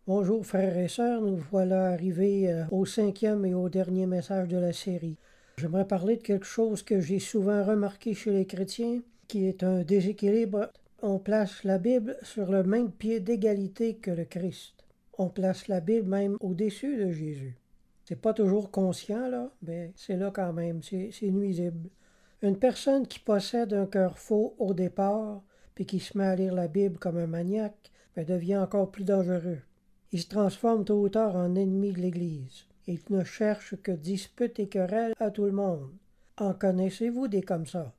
Bonjour frères et sœurs, nous voilà arrivés au cinquième et au dernier message de la série. J'aimerais parler de quelque chose que j'ai souvent remarqué chez les chrétiens, qui est un déséquilibre. On place la Bible sur le même pied d'égalité que le Christ. On place la Bible même au-dessus de Jésus. C'est pas toujours conscient, là, mais c'est là quand même, c'est nuisible. Une personne qui possède un cœur faux au départ, puis qui se met à lire la Bible comme un maniaque, devient encore plus dangereux. Il se transforme tôt ou tard en ennemi de l'Église. Il ne cherche que disputes et querelles à tout le monde. En connaissez-vous des comme ça?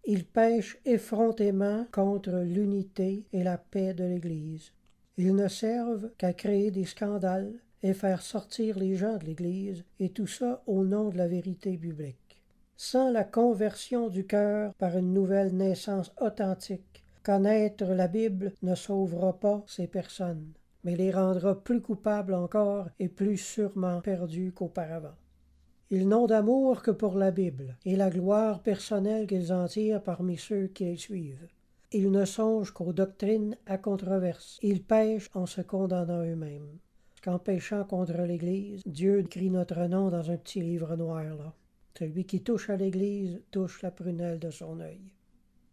Ils pêchent effrontément contre l'unité et la paix de l'Église. Ils ne servent qu'à créer des scandales et faire sortir les gens de l'Église, et tout ça au nom de la vérité biblique. Sans la conversion du cœur par une nouvelle naissance authentique, connaître la Bible ne sauvera pas ces personnes, mais les rendra plus coupables encore et plus sûrement perdus qu'auparavant. Ils n'ont d'amour que pour la Bible et la gloire personnelle qu'ils en tirent parmi ceux qui les suivent. Ils ne songent qu'aux doctrines à controverse. Ils pêchent en se condamnant eux-mêmes. Qu'en péchant contre l'Église, Dieu écrit notre nom dans un petit livre noir, là. Celui qui touche à l'Église touche la prunelle de son œil.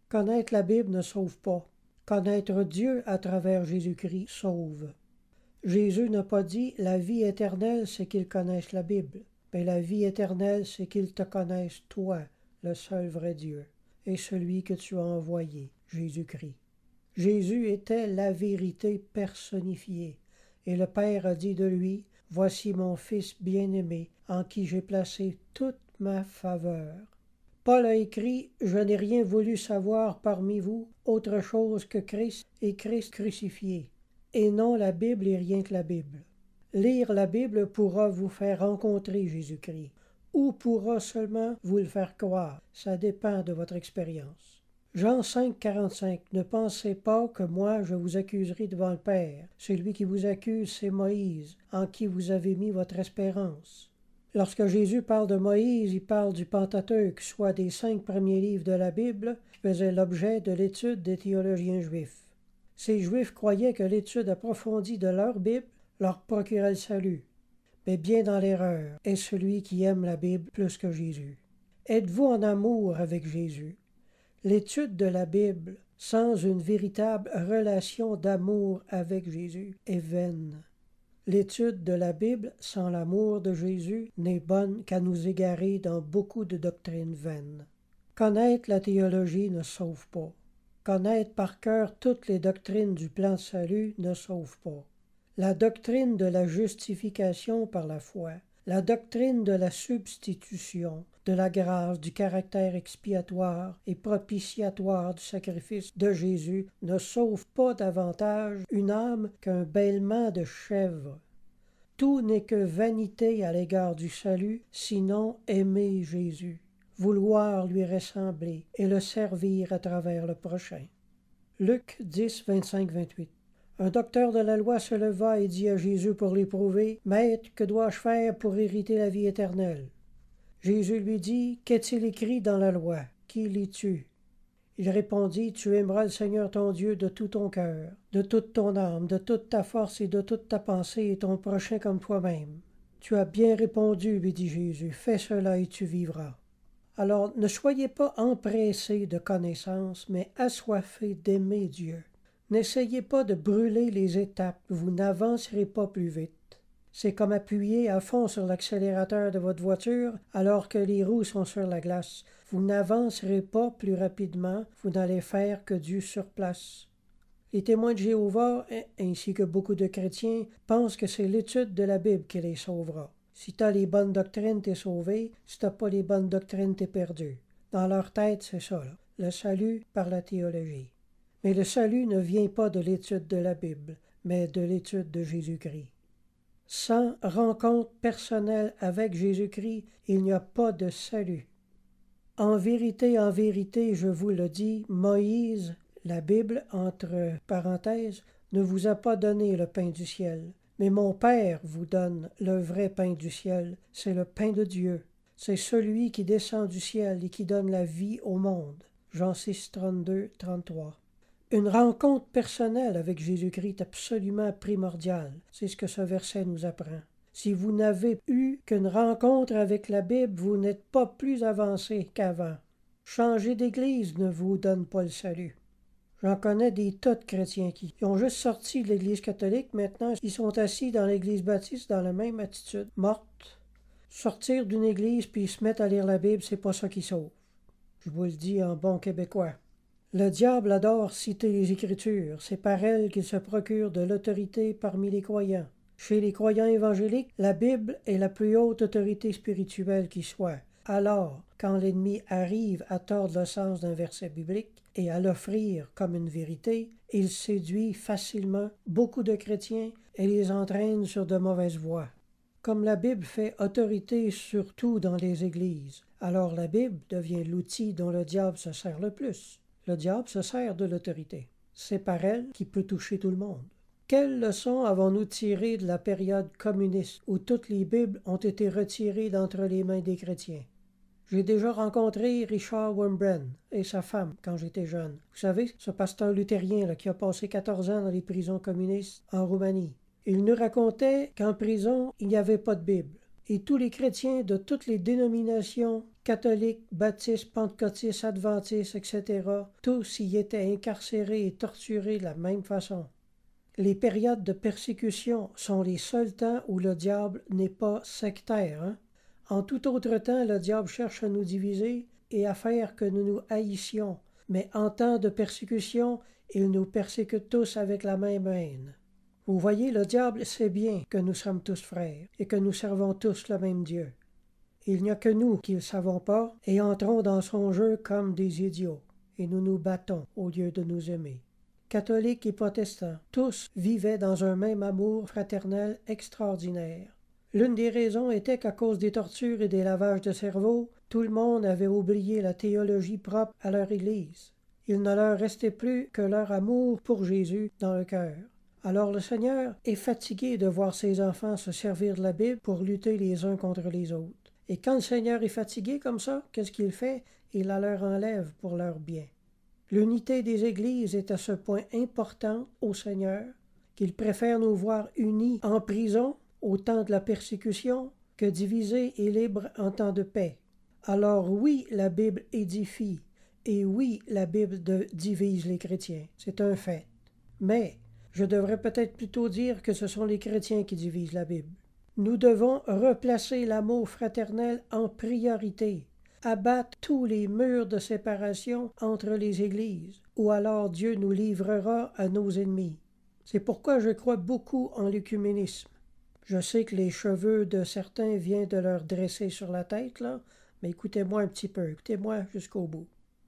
Connaître la Bible ne sauve pas. Connaître Dieu à travers Jésus-Christ sauve. Jésus n'a pas dit « la vie éternelle, c'est qu'ils connaissent la Bible ». Mais la vie éternelle, c'est qu'ils te connaissent, toi, le seul vrai Dieu, et celui que tu as envoyé, Jésus-Christ. Jésus était la vérité personnifiée, et le Père a dit de lui, « Voici mon Fils bien-aimé, en qui j'ai placé toute ma faveur. » Paul a écrit, « Je n'ai rien voulu savoir parmi vous, autre chose que Christ et Christ crucifié. » Et non la Bible et rien que la Bible. Lire la Bible pourra vous faire rencontrer Jésus-Christ, ou pourra seulement vous le faire croire. Ça dépend de votre expérience. Jean 5, 45. Ne pensez pas que moi je vous accuserai devant le Père. Celui qui vous accuse, c'est Moïse, en qui vous avez mis votre espérance. Lorsque Jésus parle de Moïse, il parle du Pentateuque, soit des 5 premiers livres de la Bible, qui faisaient l'objet de l'étude des théologiens juifs. Ces Juifs croyaient que l'étude approfondie de leur Bible leur procurait le salut. Mais bien dans l'erreur est celui qui aime la Bible plus que Jésus. Êtes-vous en amour avec Jésus? L'étude de la Bible sans une véritable relation d'amour avec Jésus est vaine. L'étude de la Bible sans l'amour de Jésus n'est bonne qu'à nous égarer dans beaucoup de doctrines vaines. Connaître la théologie ne sauve pas. Connaître par cœur toutes les doctrines du plan de salut ne sauve pas. La doctrine de la justification par la foi, la doctrine de la substitution, de la grâce, du caractère expiatoire et propitiatoire du sacrifice de Jésus ne sauve pas davantage une âme qu'un bêlement de chèvre. Tout n'est que vanité à l'égard du salut, sinon aimer Jésus, vouloir lui ressembler et le servir à travers le prochain. Luc 10, 25-28. Un docteur de la loi se leva et dit à Jésus pour l'éprouver, « Maître, que dois-je faire pour hériter la vie éternelle? » Jésus lui dit, « Qu'est-il écrit dans la loi? Qui lis-tu? » Il répondit, « Tu aimeras le Seigneur ton Dieu de tout ton cœur, de toute ton âme, de toute ta force et de toute ta pensée, et ton prochain comme toi-même. » « Tu as bien répondu, lui dit Jésus, fais cela et tu vivras. » Alors, ne soyez pas empressés de connaissance, mais assoiffés d'aimer Dieu. N'essayez pas de brûler les étapes, vous n'avancerez pas plus vite. C'est comme appuyer à fond sur l'accélérateur de votre voiture alors que les roues sont sur la glace. Vous n'avancerez pas plus rapidement, vous n'allez faire que du surplace. Les témoins de Jéhovah, ainsi que beaucoup de chrétiens, pensent que c'est l'étude de la Bible qui les sauvera. Si t'as les bonnes doctrines, t'es sauvé. Si t'as pas les bonnes doctrines, t'es perdu. Dans leur tête, c'est ça, là. Le salut par la théologie. Mais le salut ne vient pas de l'étude de la Bible, mais de l'étude de Jésus-Christ. Sans rencontre personnelle avec Jésus-Christ, il n'y a pas de salut. En vérité, je vous le dis, Moïse, la Bible, entre parenthèses, ne vous a pas donné le pain du ciel. Mais mon Père vous donne le vrai pain du ciel, c'est le pain de Dieu. C'est celui qui descend du ciel et qui donne la vie au monde. Jean 6, 32, 33. Une rencontre personnelle avec Jésus-Christ est absolument primordiale. C'est ce que ce verset nous apprend. Si vous n'avez eu qu'une rencontre avec la Bible, vous n'êtes pas plus avancé qu'avant. Changer d'église ne vous donne pas le salut. J'en connais des tas de chrétiens qui ont juste sorti de l'Église catholique. Maintenant, ils sont assis dans l'Église baptiste dans la même attitude, morte. Sortir d'une église puis se mettre à lire la Bible, c'est pas ça qui sauve. Je vous le dis en bon québécois. Le diable adore citer les Écritures. C'est par elles qu'il se procure de l'autorité parmi les croyants. Chez les croyants évangéliques, la Bible est la plus haute autorité spirituelle qui soit. Alors, quand l'ennemi arrive à tordre le sens d'un verset biblique et à l'offrir comme une vérité, il séduit facilement beaucoup de chrétiens et les entraîne sur de mauvaises voies. Comme la Bible fait autorité surtout dans les églises, alors la Bible devient l'outil dont le diable se sert le plus. Le diable se sert de l'autorité. C'est par elle qu'il peut toucher tout le monde. Quelles leçons avons-nous tirées de la période communiste où toutes les Bibles ont été retirées d'entre les mains des chrétiens? J'ai déjà rencontré Richard Wurmbrand et sa femme quand j'étais jeune. Vous savez, ce pasteur luthérien là, qui a passé 14 ans dans les prisons communistes en Roumanie. Il nous racontait qu'en prison, il n'y avait pas de Bible. Et tous les chrétiens de toutes les dénominations, catholiques, baptistes, pentecôtistes, adventistes, etc., tous y étaient incarcérés et torturés de la même façon. Les périodes de persécution sont les seuls temps où le diable n'est pas sectaire. Hein? En tout autre temps, le diable cherche à nous diviser et à faire que nous nous haïssions. Mais en temps de persécution, il nous persécute tous avec la même haine. Vous voyez, le diable sait bien que nous sommes tous frères et que nous servons tous le même Dieu. Il n'y a que nous qui ne le savons pas et entrons dans son jeu comme des idiots, et nous nous battons au lieu de nous aimer. Catholiques et protestants, tous vivaient dans un même amour fraternel extraordinaire. L'une des raisons était qu'à cause des tortures et des lavages de cerveau, tout le monde avait oublié la théologie propre à leur Église. Il ne leur restait plus que leur amour pour Jésus dans le cœur. Alors le Seigneur est fatigué de voir ses enfants se servir de la Bible pour lutter les uns contre les autres. Et quand le Seigneur est fatigué comme ça, qu'est-ce qu'il fait? Il la leur enlève pour leur bien. L'unité des Églises est à ce point importante au Seigneur qu'il préfère nous voir unis en prison au temps de la persécution que divisés et libres en temps de paix. Alors oui, la Bible édifie, et oui, la Bible divise les chrétiens. C'est un fait. Mais je devrais peut-être plutôt dire que ce sont les chrétiens qui divisent la Bible. Nous devons replacer l'amour fraternel en priorité, abattre tous les murs de séparation entre les églises, ou alors Dieu nous livrera à nos ennemis. C'est pourquoi je crois beaucoup en l'œcuménisme. Je sais que les cheveux de certains viennent de leur dresser sur la tête, là, mais écoutez-moi un petit peu, écoutez-moi jusqu'au bout.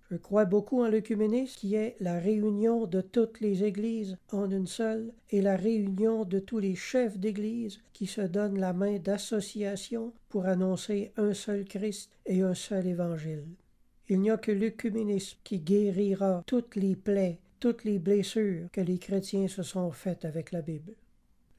Je crois beaucoup en l'œcuménisme, qui est la réunion de toutes les églises en une seule, et la réunion de tous les chefs d'église qui se donnent la main d'association pour annoncer un seul Christ et un seul évangile. Il n'y a que l'œcuménisme qui guérira toutes les plaies, toutes les blessures que les chrétiens se sont faites avec la Bible.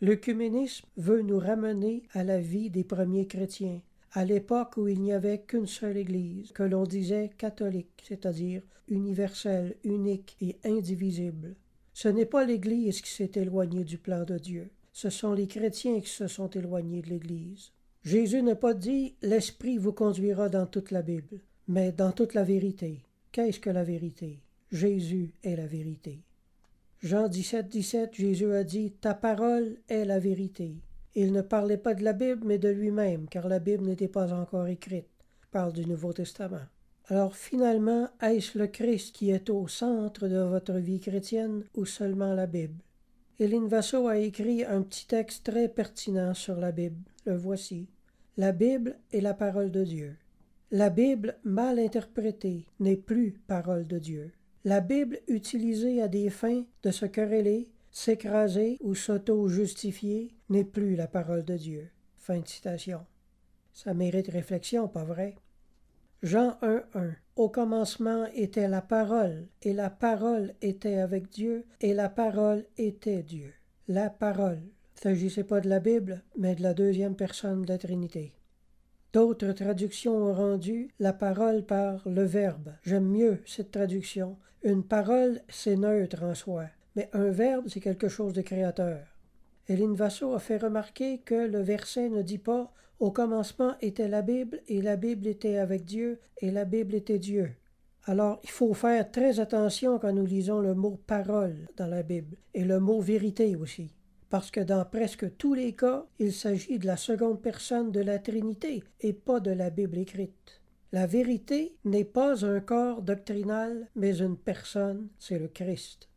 L'œcuménisme veut nous ramener à la vie des premiers chrétiens, à l'époque où il n'y avait qu'une seule Église, que l'on disait catholique, c'est-à-dire universelle, unique et indivisible. Ce n'est pas l'Église qui s'est éloignée du plan de Dieu, ce sont les chrétiens qui se sont éloignés de l'Église. Jésus n'a pas dit « l'Esprit vous conduira dans toute la Bible », mais dans toute la vérité. Qu'est-ce que la vérité? Jésus est la vérité. Jean 17, Jésus a dit « Ta parole est la vérité ». Il ne parlait pas de la Bible, mais de lui-même, car la Bible n'était pas encore écrite. Il parle du Nouveau Testament. Alors finalement, est-ce le Christ qui est au centre de votre vie chrétienne ou seulement la Bible? Hélène Vasso a écrit un petit texte très pertinent sur la Bible. Le voici. La Bible est la parole de Dieu. La Bible, mal interprétée, n'est plus parole de Dieu. La Bible, utilisée à des fins de se quereller, s'écraser ou s'auto-justifier, n'est plus la parole de Dieu. Fin de citation. Ça mérite réflexion, pas vrai? Jean 1:1. Au commencement était la parole, et la parole était avec Dieu, et la parole était Dieu. La parole. Il ne s'agissait pas de la Bible, mais de la deuxième personne de la Trinité. D'autres traductions ont rendu la parole par le verbe. J'aime mieux cette traduction. Une parole, c'est neutre en soi, mais un verbe, c'est quelque chose de créateur. Hélène Vassaux a fait remarquer que le verset ne dit pas « Au commencement était la Bible, et la Bible était avec Dieu, et la Bible était Dieu ». Alors, il faut faire très attention quand nous lisons le mot « parole » dans la Bible, et le mot « vérité » aussi, parce que dans presque tous les cas, il s'agit de la seconde personne de la Trinité, et pas de la Bible écrite. La vérité n'est pas un corps doctrinal, mais une personne, c'est le Christ.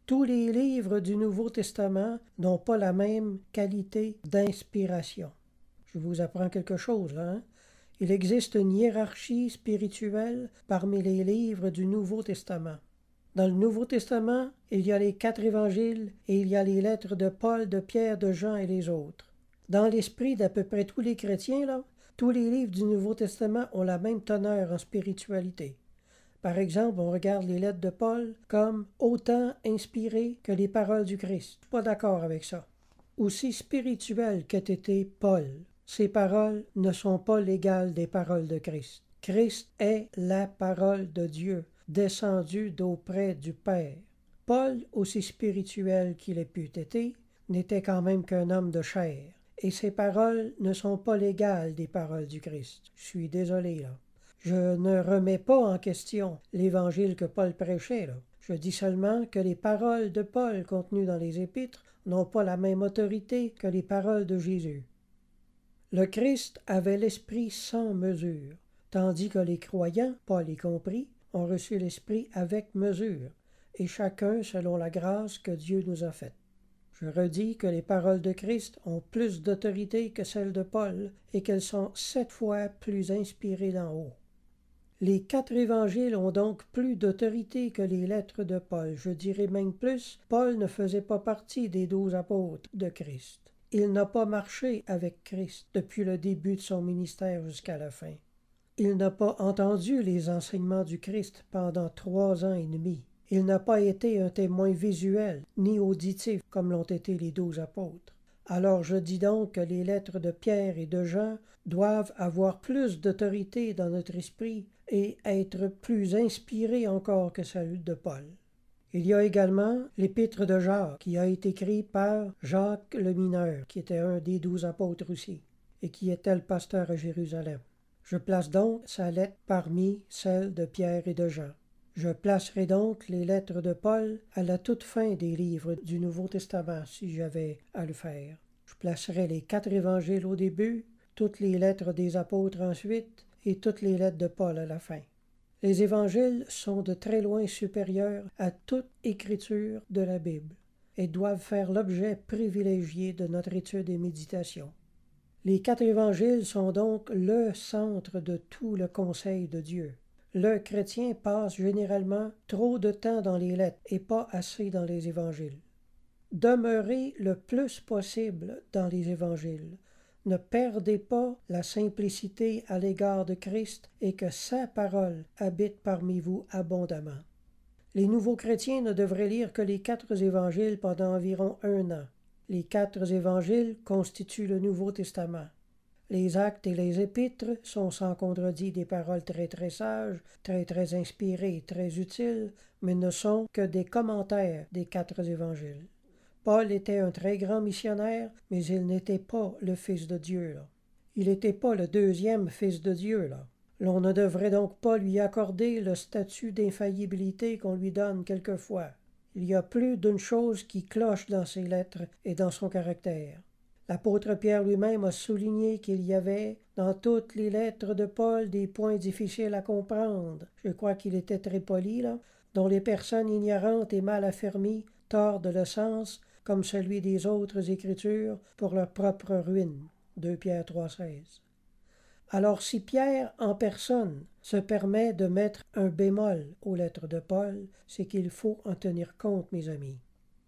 Tous les livres du Nouveau Testament n'ont pas la même qualité d'inspiration. Je vous apprends quelque chose, hein? Il existe une hiérarchie spirituelle parmi les livres du Nouveau Testament. Dans le Nouveau Testament, il y a les 4 évangiles et il y a les lettres de Paul, de Pierre, de Jean et les autres. Dans l'esprit d'à peu près tous les chrétiens, là, tous les livres du Nouveau Testament ont la même teneur en spiritualité. Par exemple, on regarde les lettres de Paul comme autant inspirées que les paroles du Christ. Je suis pas d'accord avec ça. Aussi spirituel qu'ait été Paul, ces paroles ne sont pas l'égale des paroles de Christ. Christ est la parole de Dieu, descendue d'auprès du Père. Paul, aussi spirituel qu'il ait pu être, n'était quand même qu'un homme de chair, et ses paroles ne sont pas l'égale des paroles du Christ. Je suis désolé, là. Je ne remets pas en question l'évangile que Paul prêchait, là. Je dis seulement que les paroles de Paul contenues dans les Épîtres n'ont pas la même autorité que les paroles de Jésus. Le Christ avait l'Esprit sans mesure, tandis que les croyants, Paul y compris, ont reçu l'Esprit avec mesure, et chacun selon la grâce que Dieu nous a faite. Je redis que les paroles de Christ ont plus d'autorité que celles de Paul, et qu'elles sont 7 fois plus inspirées d'en haut. Les 4 évangiles ont donc plus d'autorité que les lettres de Paul. Je dirais même plus, Paul ne faisait pas partie des 12 apôtres de Christ. Il n'a pas marché avec Christ depuis le début de son ministère jusqu'à la fin. Il n'a pas entendu les enseignements du Christ pendant 3 ans et demi. Il n'a pas été un témoin visuel ni auditif comme l'ont été les 12 apôtres. Alors je dis donc que les lettres de Pierre et de Jean doivent avoir plus d'autorité dans notre esprit et être plus inspirées encore que celles de Paul. Il y a également l'épître de Jacques, qui a été écrit par Jacques le mineur, qui était un des 12 apôtres aussi, et qui était le pasteur à Jérusalem. Je place donc sa lettre parmi celles de Pierre et de Jean. Je placerai donc les lettres de Paul à la toute fin des livres du Nouveau Testament, si j'avais à le faire. Je placerai les 4 évangiles au début, toutes les lettres des apôtres ensuite, et toutes les lettres de Paul à la fin. Les évangiles sont de très loin supérieurs à toute écriture de la Bible et doivent faire l'objet privilégié de notre étude et méditation. Les 4 évangiles sont donc le centre de tout le conseil de Dieu. Le chrétien passe généralement trop de temps dans les lettres et pas assez dans les évangiles. Demeurez le plus possible dans les évangiles. Ne perdez pas la simplicité à l'égard de Christ et que sa parole habite parmi vous abondamment. Les nouveaux chrétiens ne devraient lire que les 4 évangiles pendant environ 1 an. Les 4 évangiles constituent le Nouveau Testament. Les actes et les épîtres sont sans contredit des paroles très très sages, très très inspirées, très utiles, mais ne sont que des commentaires des 4 évangiles. Paul était un très grand missionnaire, mais il n'était pas le Fils de Dieu, là. Il n'était pas le 2e Fils de Dieu, là. L'on ne devrait donc pas lui accorder le statut d'infaillibilité qu'on lui donne quelquefois. Il y a plus d'une chose qui cloche dans ses lettres et dans son caractère. L'apôtre Pierre lui-même a souligné qu'il y avait dans toutes les lettres de Paul des points difficiles à comprendre. Je crois qu'il était très poli, là, dont les personnes ignorantes et mal affermies tordent le sens, comme celui des autres Écritures, pour leur propre ruine. 2 Pierre 3,16. Alors si Pierre, en personne, se permet de mettre un bémol aux lettres de Paul, c'est qu'il faut en tenir compte, mes amis.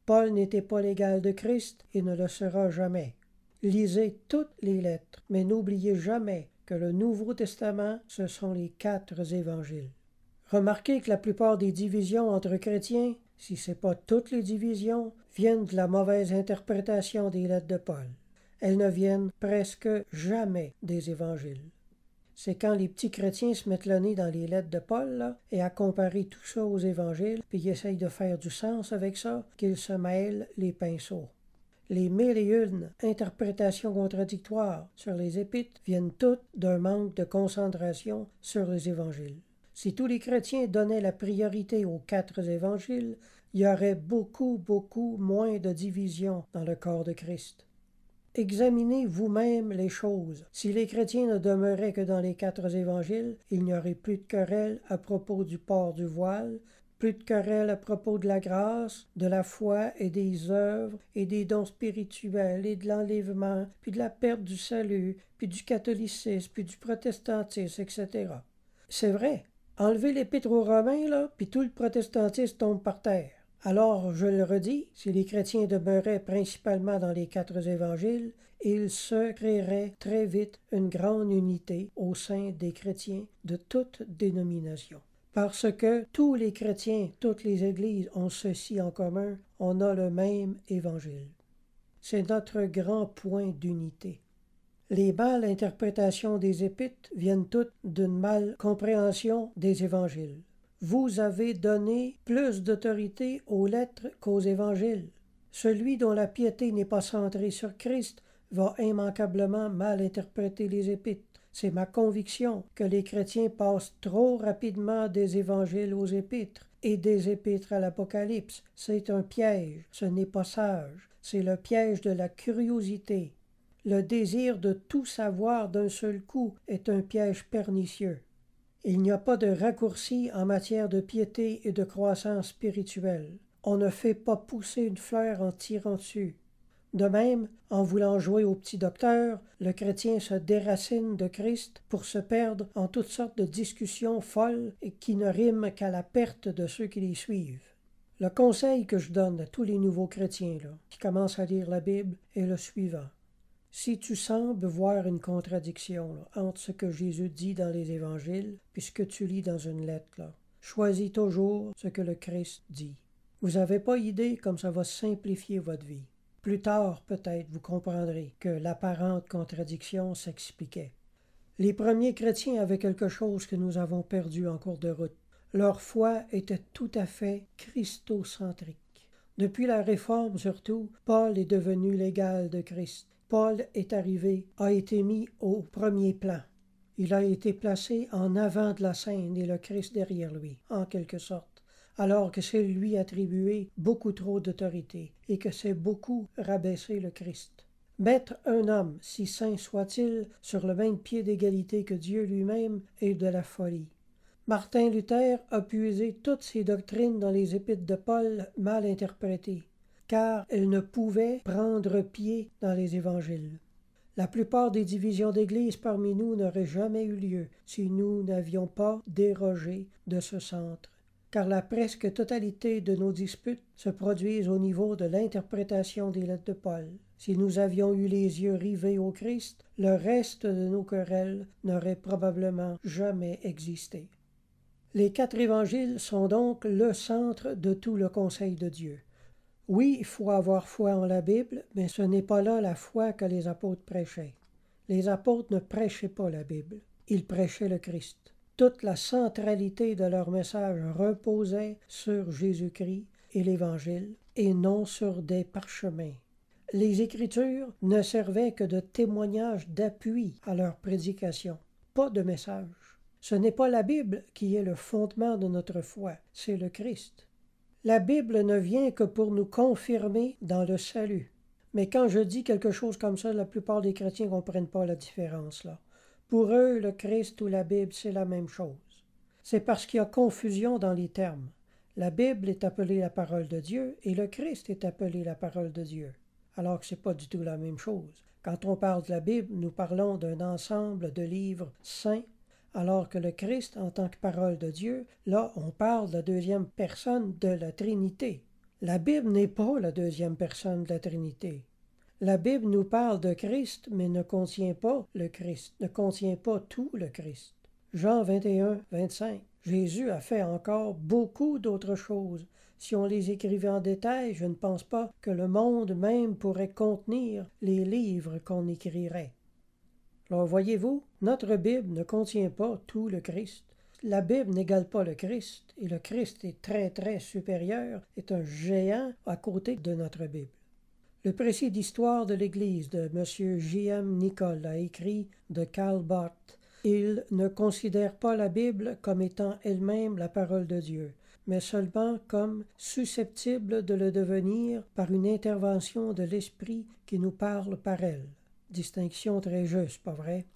Paul n'était pas l'égal de Christ et ne le sera jamais. Lisez toutes les lettres, mais n'oubliez jamais que le Nouveau Testament, ce sont les 4 évangiles. Remarquez que la plupart des divisions entre chrétiens, si ce n'est pas toutes les divisions, viennent de la mauvaise interprétation des lettres de Paul. Elles ne viennent presque jamais des évangiles. c'est quand les petits chrétiens se mettent le nez dans les lettres de Paul là, et à comparer tout ça aux évangiles, puis ils essayent de faire du sens avec ça, qu'ils se mêlent les pinceaux. Les mille et une interprétations contradictoires sur les épîtres viennent toutes d'un manque de concentration sur les évangiles. Si tous les chrétiens donnaient la priorité aux 4 évangiles, il y aurait beaucoup moins de division dans le corps de Christ. Examinez vous-même les choses. Si les chrétiens ne demeuraient que dans les 4 évangiles, il n'y aurait plus de querelle à propos du port du voile, plus de querelle à propos de la grâce, de la foi et des œuvres, et des dons spirituels, et de l'enlèvement, puis de la perte du salut, puis du catholicisme, puis du protestantisme, etc. C'est vrai. Enlevez l'épître aux Romains, là, puis tout le protestantisme tombe par terre. Alors, je le redis, si les chrétiens demeuraient principalement dans les 4 évangiles, il se créerait très vite une grande unité au sein des chrétiens de toute dénomination. Parce que tous les chrétiens, toutes les églises ont ceci en commun, on a le même évangile. C'est notre grand point d'unité. Les mal interprétations des épîtres viennent toutes d'une mal compréhension des évangiles. Vous avez donné plus d'autorité aux lettres qu'aux évangiles. Celui dont la piété n'est pas centrée sur Christ va immanquablement mal interpréter les épîtres. C'est ma conviction que les chrétiens passent trop rapidement des évangiles aux épîtres et des épîtres à l'Apocalypse. C'est un piège, ce n'est pas sage, c'est le piège de la curiosité. Le désir de tout savoir d'un seul coup est un piège pernicieux. Il n'y a pas de raccourci en matière de piété et de croissance spirituelle. On ne fait pas pousser une fleur en tirant dessus. De même, en voulant jouer au petit docteur, le chrétien se déracine de Christ pour se perdre en toutes sortes de discussions folles et qui ne riment qu'à la perte de ceux qui les suivent. Le conseil que je donne à tous les nouveaux chrétiens qui commencent à lire la Bible est le suivant. Si tu sembles voir une contradiction entre ce que Jésus dit dans les évangiles et ce que tu lis dans une lettre, choisis toujours ce que le Christ dit. Vous n'avez pas idée comme ça va simplifier votre vie. Plus tard, peut-être, vous comprendrez que l'apparente contradiction s'expliquait. Les premiers chrétiens avaient quelque chose que nous avons perdu en cours de route. Leur foi était tout à fait christocentrique. Depuis la Réforme surtout, Paul est devenu l'égal de Christ. Paul est arrivé, a été mis au premier plan. Il a été placé en avant de la scène et le Christ derrière lui, en quelque sorte, alors que c'est lui attribué beaucoup trop d'autorité et que c'est beaucoup rabaisser le Christ. Mettre un homme, si saint soit-il, sur le même pied d'égalité que Dieu lui-même est de la folie. Martin Luther a puisé toutes ses doctrines dans les épîtres de Paul mal interprétées, car elles ne pouvaient prendre pied dans les évangiles. La plupart des divisions d'Église parmi nous n'auraient jamais eu lieu si nous n'avions pas dérogé de ce centre, car la presque totalité de nos disputes se produisent au niveau de l'interprétation des lettres de Paul. Si nous avions eu les yeux rivés au Christ, le reste de nos querelles n'aurait probablement jamais existé. Les 4 évangiles sont donc le centre de tout le conseil de Dieu. Oui, il faut avoir foi en la Bible, mais ce n'est pas là la foi que les apôtres prêchaient. Les apôtres ne prêchaient pas la Bible, ils prêchaient le Christ. Toute la centralité de leur message reposait sur Jésus-Christ et l'Évangile, et non sur des parchemins. Les Écritures ne servaient que de témoignage d'appui à leur prédication, pas de message. Ce n'est pas la Bible qui est le fondement de notre foi, c'est le Christ. La Bible ne vient que pour nous confirmer dans le salut. Mais quand je dis quelque chose comme ça, la plupart des chrétiens ne comprennent pas la différence là. Pour eux, le Christ ou la Bible, c'est la même chose. C'est parce qu'il y a confusion dans les termes. La Bible est appelée la parole de Dieu et le Christ est appelé la parole de Dieu, alors que ce n'est pas du tout la même chose. Quand on parle de la Bible, nous parlons d'un ensemble de livres saints, alors que le Christ, en tant que parole de Dieu, là, on parle de la deuxième personne de la Trinité. La Bible n'est pas la deuxième personne de la Trinité. La Bible nous parle de Christ, mais ne contient pas le Christ, ne contient pas tout le Christ. Jean 21, 25. Jésus a fait encore beaucoup d'autres choses. Si on les écrivait en détail, je ne pense pas que le monde même pourrait contenir les livres qu'on écrirait. Alors voyez-vous, notre Bible ne contient pas tout le Christ. La Bible n'égale pas le Christ, et le Christ est très très supérieur, est un géant à côté de notre Bible. Le précis d'histoire de l'Église de M. J.M. Nicol a écrit de Karl Barth. Il ne considère pas la Bible comme étant elle-même la parole de Dieu, mais seulement comme susceptible de le devenir par une intervention de l'Esprit qui nous parle par elle. Distinction très juste, pas vrai?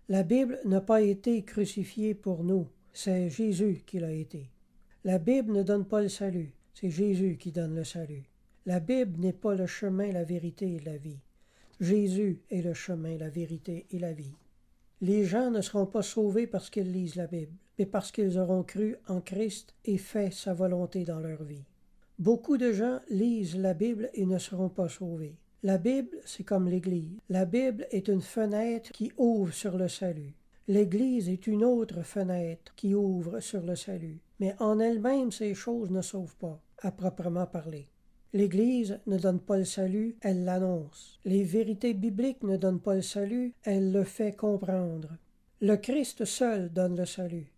La Bible n'a pas été crucifiée pour nous, c'est Jésus qui l'a été. La Bible ne donne pas le salut, c'est Jésus qui donne le salut. La Bible n'est pas le chemin, la vérité et la vie. Jésus est le chemin, la vérité et la vie. Les gens ne seront pas sauvés parce qu'ils lisent la Bible, mais parce qu'ils auront cru en Christ et fait sa volonté dans leur vie. Beaucoup de gens lisent la Bible et ne seront pas sauvés. La Bible, c'est comme l'Église. La Bible est une fenêtre qui ouvre sur le salut. L'Église est une autre fenêtre qui ouvre sur le salut. Mais en elle-même, ces choses ne sauvent pas, à proprement parler. L'Église ne donne pas le salut, elle l'annonce. Les vérités bibliques ne donnent pas le salut, elle le fait comprendre. Le Christ seul donne le salut.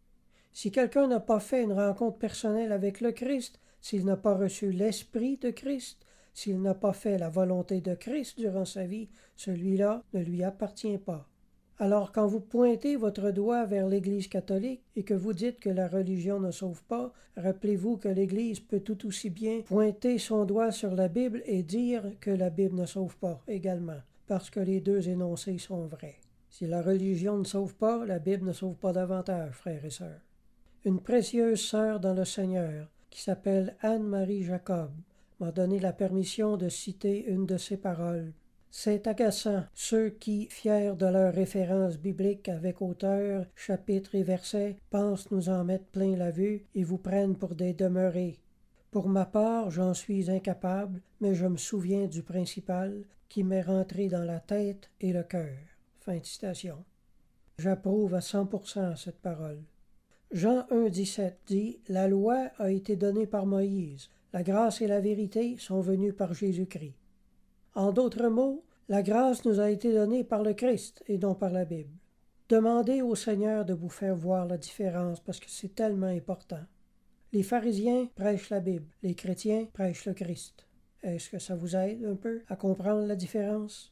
Si quelqu'un n'a pas fait une rencontre personnelle avec le Christ, s'il n'a pas reçu l'Esprit de Christ, s'il n'a pas fait la volonté de Christ durant sa vie, celui-là ne lui appartient pas. Alors quand vous pointez votre doigt vers l'Église catholique et que vous dites que la religion ne sauve pas, rappelez-vous que l'Église peut tout aussi bien pointer son doigt sur la Bible et dire que la Bible ne sauve pas également, parce que les deux énoncés sont vrais. Si la religion ne sauve pas, la Bible ne sauve pas davantage, frères et sœurs. Une précieuse sœur dans le Seigneur, qui s'appelle Anne-Marie Jacob, m'a donné la permission de citer une de ses paroles. C'est agaçant, ceux qui, fiers de leurs références bibliques avec auteur, chapitres et versets, pensent nous en mettre plein la vue et vous prennent pour des demeurés. Pour ma part, j'en suis incapable, mais je me souviens du principal qui m'est rentré dans la tête et le cœur. Fin de citation. J'approuve à 100% cette parole. Jean 1,17 dit « La loi a été donnée par Moïse, la grâce et la vérité sont venues par Jésus-Christ. » En d'autres mots, la grâce nous a été donnée par le Christ et non par la Bible. Demandez au Seigneur de vous faire voir la différence parce que c'est tellement important. Les pharisiens prêchent la Bible, les chrétiens prêchent le Christ. Est-ce que ça vous aide un peu à comprendre la différence?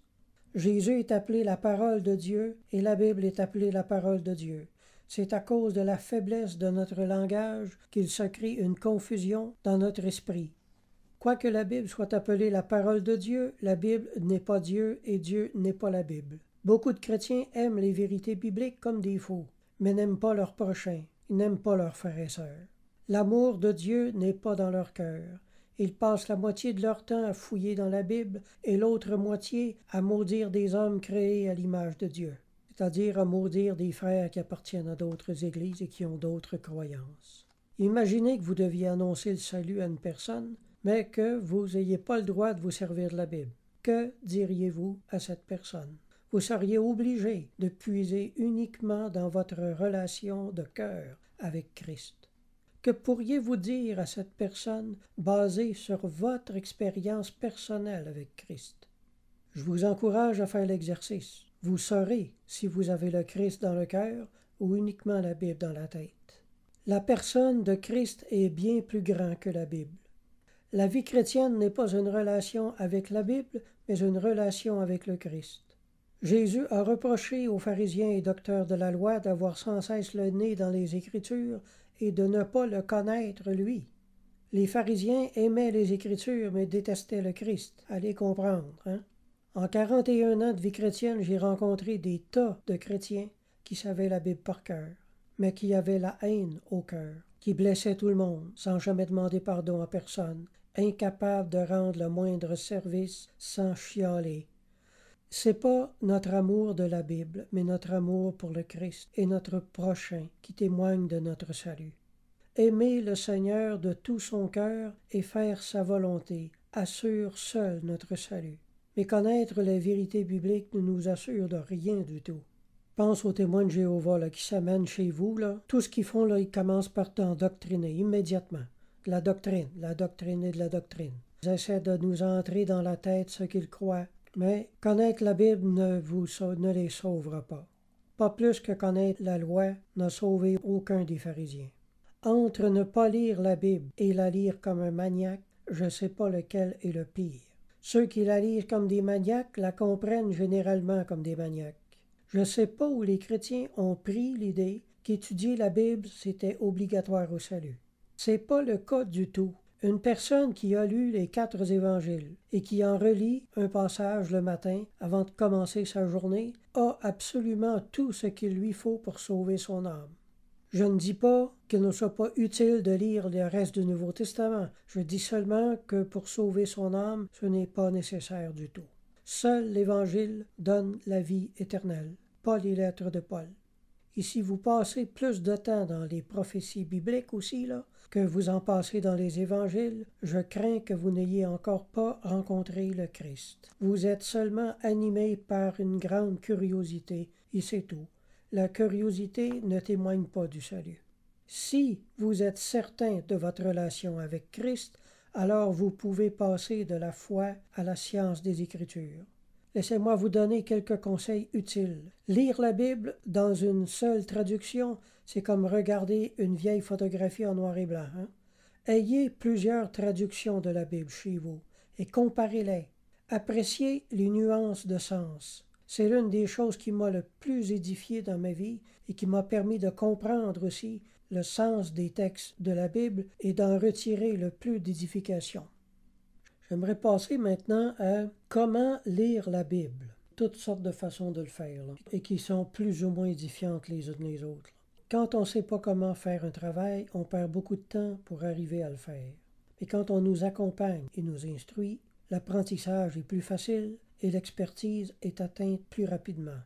Jésus est appelé la parole de Dieu et la Bible est appelée la parole de Dieu. C'est à cause de la faiblesse de notre langage qu'il se crée une confusion dans notre esprit. Quoique la Bible soit appelée la parole de Dieu, la Bible n'est pas Dieu et Dieu n'est pas la Bible. Beaucoup de chrétiens aiment les vérités bibliques comme des faux, mais n'aiment pas leur prochain, ils n'aiment pas leurs frères et sœurs. L'amour de Dieu n'est pas dans leur cœur. Ils passent la moitié de leur temps à fouiller dans la Bible et l'autre moitié à maudire des hommes créés à l'image de Dieu, c'est-à-dire à maudire des frères qui appartiennent à d'autres églises et qui ont d'autres croyances. Imaginez que vous deviez annoncer le salut à une personne, mais que vous n'ayez pas le droit de vous servir de la Bible. Que diriez-vous à cette personne? Vous seriez obligé de puiser uniquement dans votre relation de cœur avec Christ. Que pourriez-vous dire à cette personne basée sur votre expérience personnelle avec Christ? Je vous encourage à faire l'exercice. Vous saurez si vous avez le Christ dans le cœur ou uniquement la Bible dans la tête. La personne de Christ est bien plus grand que la Bible. La vie chrétienne n'est pas une relation avec la Bible, mais une relation avec le Christ. Jésus a reproché aux pharisiens et docteurs de la loi d'avoir sans cesse le nez dans les Écritures et de ne pas le connaître, lui. Les pharisiens aimaient les Écritures, mais détestaient le Christ. Allez comprendre, hein? En 41 ans de vie chrétienne, j'ai rencontré des tas de chrétiens qui savaient la Bible par cœur, mais qui avaient la haine au cœur, qui blessaient tout le monde sans jamais demander pardon à personne, incapables de rendre le moindre service sans chialer. C'est pas notre amour de la Bible, mais notre amour pour le Christ et notre prochain qui témoigne de notre salut. Aimer le Seigneur de tout son cœur et faire sa volonté assure seul notre salut. Mais connaître les vérités bibliques ne nous assure de rien du tout. Pense aux témoins de Jéhovah là, qui s'amènent chez vous. Là. Tout ce qu'ils font, là, ils commencent par t'endoctriner immédiatement. De la doctrine et de la doctrine. Ils essaient de nous entrer dans la tête ce qu'ils croient. Mais connaître la Bible ne les sauvera pas. pas plus que connaître la loi n'a sauvé aucun des pharisiens. Entre ne pas lire la Bible et la lire comme un maniaque, je ne sais pas lequel est le pire. Ceux qui la lisent comme des maniaques la comprennent généralement comme des maniaques. Je ne sais pas où les chrétiens ont pris l'idée qu'étudier la Bible, c'était obligatoire au salut. C'est pas le cas du tout. Une personne qui a lu les 4 évangiles et qui en relit un passage le matin avant de commencer sa journée a absolument tout ce qu'il lui faut pour sauver son âme. Je ne dis pas qu'il ne soit pas utile de lire le reste du Nouveau Testament. Je dis seulement que pour sauver son âme, ce n'est pas nécessaire du tout. Seul l'Évangile donne la vie éternelle, pas les lettres de Paul. Et si vous passez plus de temps dans les prophéties bibliques aussi, là, que vous en passez dans les évangiles, je crains que vous n'ayez encore pas rencontré le Christ. Vous êtes seulement animé par une grande curiosité, et c'est tout. La curiosité ne témoigne pas du salut. Si vous êtes certain de votre relation avec Christ, alors vous pouvez passer de la foi à la science des Écritures. Laissez-moi vous donner quelques conseils utiles. Lire la Bible dans une seule traduction, c'est comme regarder une vieille photographie en noir et blanc. Ayez plusieurs traductions de la Bible chez vous et comparez-les. Appréciez les nuances de sens. C'est l'une des choses qui m'a le plus édifié dans ma vie et qui m'a permis de comprendre aussi le sens des textes de la Bible et d'en retirer le plus d'édification. J'aimerais passer maintenant à comment lire la Bible. Toutes sortes de façons de le faire, là, et qui sont plus ou moins édifiantes les unes les autres. Quand on ne sait pas comment faire un travail, on perd beaucoup de temps pour arriver à le faire. Et quand on nous accompagne et nous instruit, l'apprentissage est plus facile et l'expertise est atteinte plus rapidement.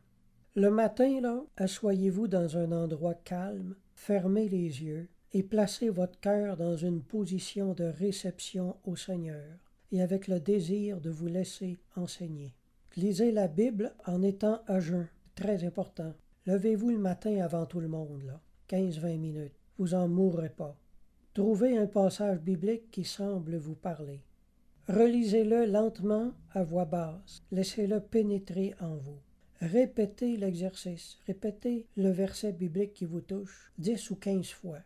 Le matin, là, asseyez-vous dans un endroit calme, fermez les yeux et placez votre cœur dans une position de réception au Seigneur et avec le désir de vous laisser enseigner. Lisez la Bible en étant à jeun, très important. Levez-vous le matin avant tout le monde, là, 15-20 minutes. Vous en mourrez pas. Trouvez un passage biblique qui semble vous parler. Relisez-le lentement à voix basse. Laissez-le pénétrer en vous. Répétez l'exercice. Répétez le verset biblique qui vous touche 10 ou 15 fois,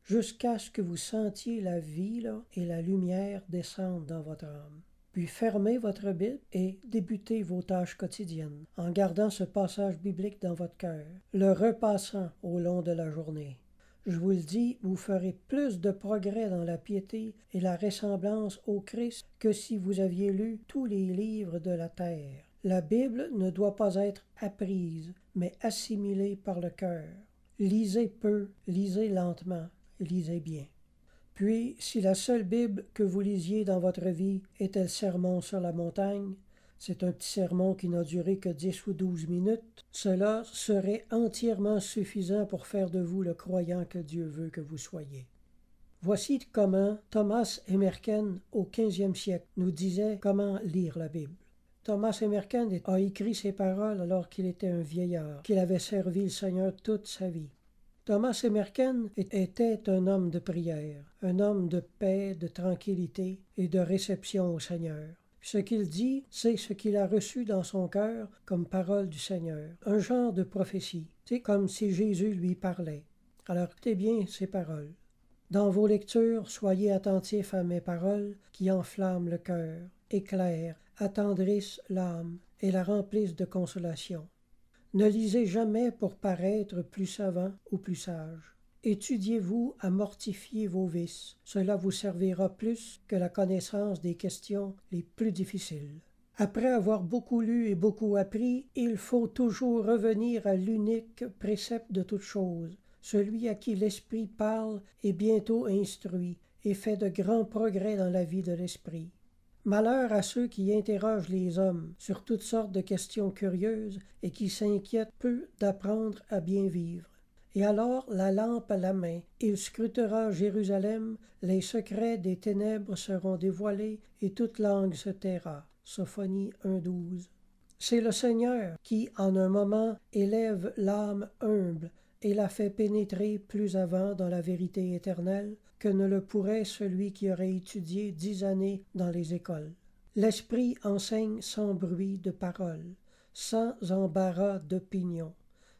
jusqu'à ce que vous sentiez la vie là, et la lumière descendre dans votre âme. Puis fermez votre Bible et débutez vos tâches quotidiennes en gardant ce passage biblique dans votre cœur, le repassant au long de la journée. Je vous le dis, vous ferez plus de progrès dans la piété et la ressemblance au Christ que si vous aviez lu tous les livres de la terre. La Bible ne doit pas être apprise, mais assimilée par le cœur. Lisez peu, lisez lentement, lisez bien. Puis, si la seule Bible que vous lisiez dans votre vie était le Sermon sur la montagne, c'est un petit sermon qui n'a duré que 10 ou 12 minutes, cela serait entièrement suffisant pour faire de vous le croyant que Dieu veut que vous soyez. Voici comment Thomas Emerken, au 15e siècle, nous disait comment lire la Bible. Thomas Emerken a écrit ces paroles alors qu'il était un vieillard, qu'il avait servi le Seigneur toute sa vie. Thomas Emerken était un homme de prière, un homme de paix, de tranquillité et de réception au Seigneur. Ce qu'il dit, c'est ce qu'il a reçu dans son cœur comme parole du Seigneur, un genre de prophétie. C'est comme si Jésus lui parlait. Alors écoutez bien ces paroles. Dans vos lectures, soyez attentifs à mes paroles qui enflamment le cœur, éclairent, attendrissent l'âme et la remplissent de consolation. Ne lisez jamais pour paraître plus savant ou plus sage. Étudiez-vous à mortifier vos vices. Cela vous servira plus que la connaissance des questions les plus difficiles. Après avoir beaucoup lu et beaucoup appris, il faut toujours revenir à l'unique précepte de toute chose. Celui à qui l'Esprit parle est bientôt instruit et fait de grands progrès dans la vie de l'Esprit. Malheur à ceux qui interrogent les hommes sur toutes sortes de questions curieuses et qui s'inquiètent peu d'apprendre à bien vivre. Et alors, la lampe à la main, il scrutera Jérusalem, les secrets des ténèbres seront dévoilés et toute langue se taira. Sophonie 1,12. C'est le Seigneur qui, en un moment, élève l'âme humble et la fait pénétrer plus avant dans la vérité éternelle que ne le pourrait celui qui aurait étudié 10 années dans les écoles. L'Esprit enseigne sans bruit de parole, sans embarras d'opinion.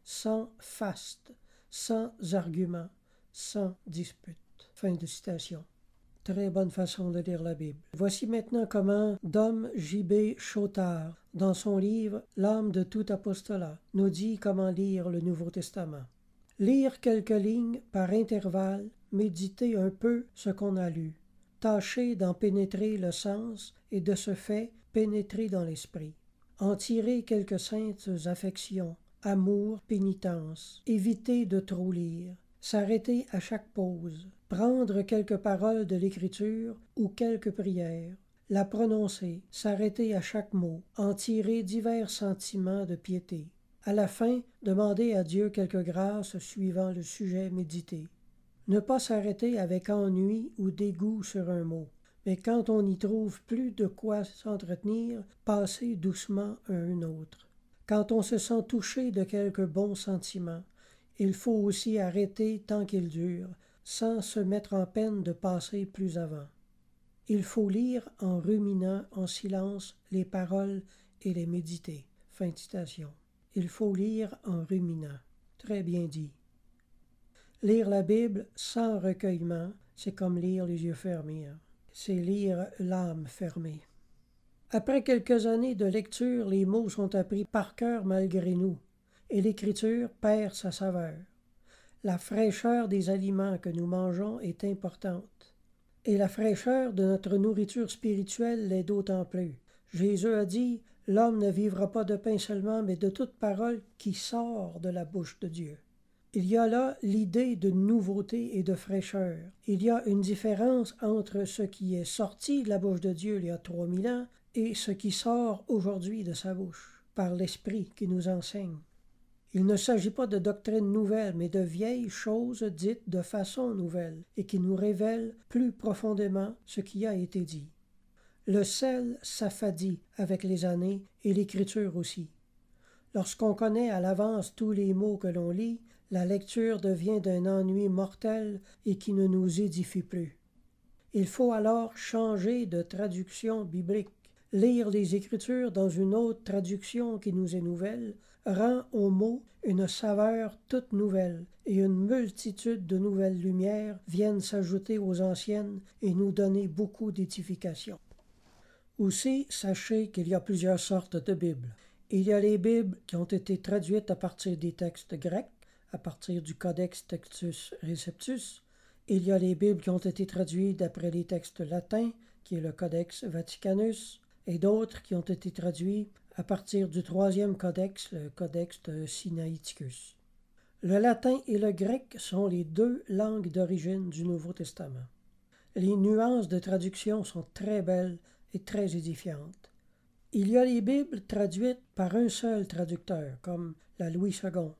sans faste, sans argument, sans dispute. Fin de citation. Très bonne façon de lire la Bible. Voici maintenant comment Dom J.B. Chotard, dans son livre « L'âme de tout apostolat », nous dit comment lire le Nouveau Testament. Lire quelques lignes par intervalle, méditer un peu ce qu'on a lu, tâcher d'en pénétrer le sens et de ce fait pénétrer dans l'esprit. En tirer quelques saintes affections, amour, pénitence, éviter de trop lire, s'arrêter à chaque pause, prendre quelques paroles de l'Écriture ou quelques prières, la prononcer, s'arrêter à chaque mot, en tirer divers sentiments de piété. À la fin, demander à Dieu quelques grâces suivant le sujet médité. Ne pas s'arrêter avec ennui ou dégoût sur un mot, mais quand on n'y trouve plus de quoi s'entretenir, passer doucement à un autre. Quand on se sent touché de quelques bons sentiments, il faut aussi arrêter tant qu'il dure, sans se mettre en peine de passer plus avant. Il faut lire en ruminant en silence les paroles et les méditer. Fin de citation. Il faut lire en ruminant. Très bien dit. Lire la Bible sans recueillement, c'est comme lire les yeux fermés. C'est lire l'âme fermée. Après quelques années de lecture, les mots sont appris par cœur malgré nous, et l'écriture perd sa saveur. La fraîcheur des aliments que nous mangeons est importante, et la fraîcheur de notre nourriture spirituelle l'est d'autant plus. Jésus a dit « L'homme ne vivra pas de pain seulement, mais de toute parole qui sort de la bouche de Dieu. » Il y a là l'idée de nouveauté et de fraîcheur. Il y a une différence entre ce qui est sorti de la bouche de Dieu il y a 3000 ans et ce qui sort aujourd'hui de sa bouche, par l'Esprit qui nous enseigne. Il ne s'agit pas de doctrines nouvelles, mais de vieilles choses dites de façon nouvelle et qui nous révèlent plus profondément ce qui a été dit. Le sel s'affadit avec les années et l'écriture aussi. Lorsqu'on connaît à l'avance tous les mots que l'on lit, la lecture devient d'un ennui mortel et qui ne nous édifie plus. Il faut alors changer de traduction biblique. Lire les Écritures dans une autre traduction qui nous est nouvelle rend aux mots une saveur toute nouvelle, et une multitude de nouvelles lumières viennent s'ajouter aux anciennes et nous donner beaucoup d'édification. Aussi, sachez qu'il y a plusieurs sortes de Bibles. Il y a les Bibles qui ont été traduites à partir des textes grecs, à partir du Codex Textus Receptus. Il y a les Bibles qui ont été traduites d'après les textes latins, qui est le Codex Vaticanus, et d'autres qui ont été traduits à partir du troisième codex, le Codex de Sinaiticus. Le latin et le grec sont les deux langues d'origine du Nouveau Testament. Les nuances de traduction sont très belles et très édifiantes. Il y a les Bibles traduites par un seul traducteur, comme la Louis II,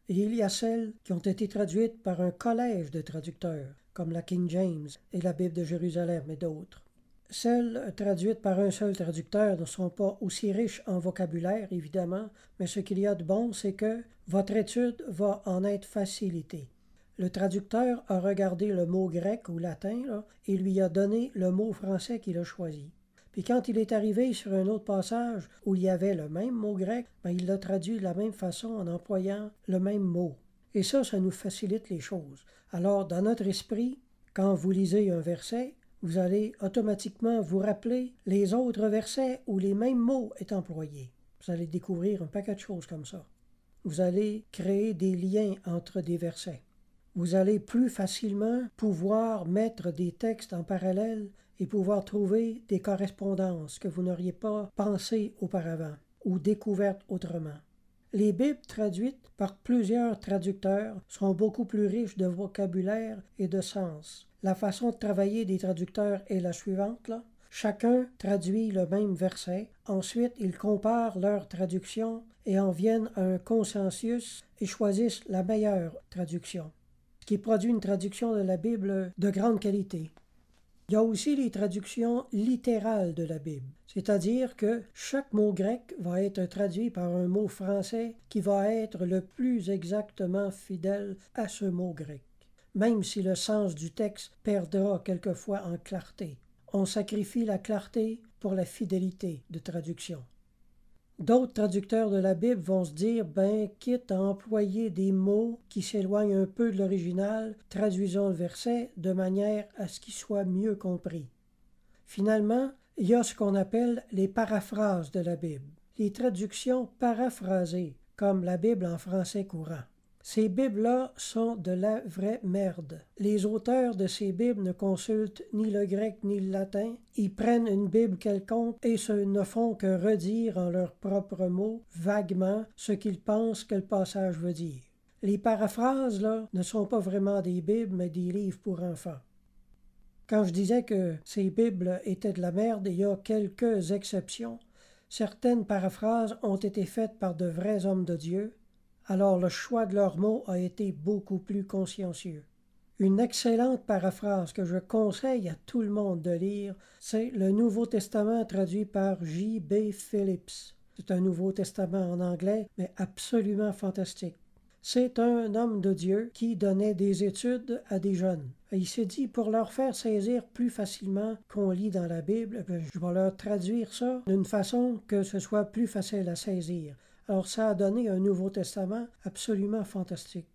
et il y a celles qui ont été traduites par un collège de traducteurs, comme la King James et la Bible de Jérusalem et d'autres. Celles traduites par un seul traducteur ne sont pas aussi riches en vocabulaire, évidemment, mais ce qu'il y a de bon, c'est que votre étude va en être facilitée. Le traducteur a regardé le mot grec ou latin et lui a donné le mot français qu'il a choisi. Puis quand il est arrivé sur un autre passage où il y avait le même mot grec, il l'a traduit de la même façon en employant le même mot. Et ça nous facilite les choses. Alors, dans notre esprit, quand vous lisez un verset, vous allez automatiquement vous rappeler les autres versets où les mêmes mots est employés. Vous allez découvrir un paquet de choses comme ça. Vous allez créer des liens entre des versets. Vous allez plus facilement pouvoir mettre des textes en parallèle et pouvoir trouver des correspondances que vous n'auriez pas pensées auparavant ou découvertes autrement. Les Bibles traduites par plusieurs traducteurs sont beaucoup plus riches de vocabulaire et de sens. La façon de travailler des traducteurs est la suivante. Chacun traduit le même verset. Ensuite, ils comparent leur traduction et en viennent à un consensus et choisissent la meilleure traduction, ce qui produit une traduction de la Bible de grande qualité. Il y a aussi les traductions littérales de la Bible, c'est-à-dire que chaque mot grec va être traduit par un mot français qui va être le plus exactement fidèle à ce mot grec, même si le sens du texte perdra quelquefois en clarté. On sacrifie la clarté pour la fidélité de traduction. D'autres traducteurs de la Bible vont se dire, quitte à employer des mots qui s'éloignent un peu de l'original, traduisons le verset de manière à ce qu'il soit mieux compris. Finalement, il y a ce qu'on appelle les paraphrases de la Bible, les traductions paraphrasées, comme la Bible en français courant. Ces Bibles-là sont de la vraie merde. Les auteurs de ces Bibles ne consultent ni le grec ni le latin. Ils prennent une Bible quelconque et ne font que redire en leurs propres mots, vaguement, ce qu'ils pensent que le passage veut dire. Les paraphrases, là, ne sont pas vraiment des Bibles, mais des livres pour enfants. Quand je disais que ces Bibles étaient de la merde, il y a quelques exceptions. Certaines paraphrases ont été faites par de vrais hommes de Dieu, alors le choix de leurs mots a été beaucoup plus consciencieux. Une excellente paraphrase que je conseille à tout le monde de lire, c'est le Nouveau Testament traduit par J.B. Phillips. C'est un Nouveau Testament en anglais, mais absolument fantastique. C'est un homme de Dieu qui donnait des études à des jeunes. Et il s'est dit, pour leur faire saisir plus facilement qu'on lit dans la Bible, je vais leur traduire ça d'une façon que ce soit plus facile à saisir. Alors ça a donné un Nouveau Testament absolument fantastique.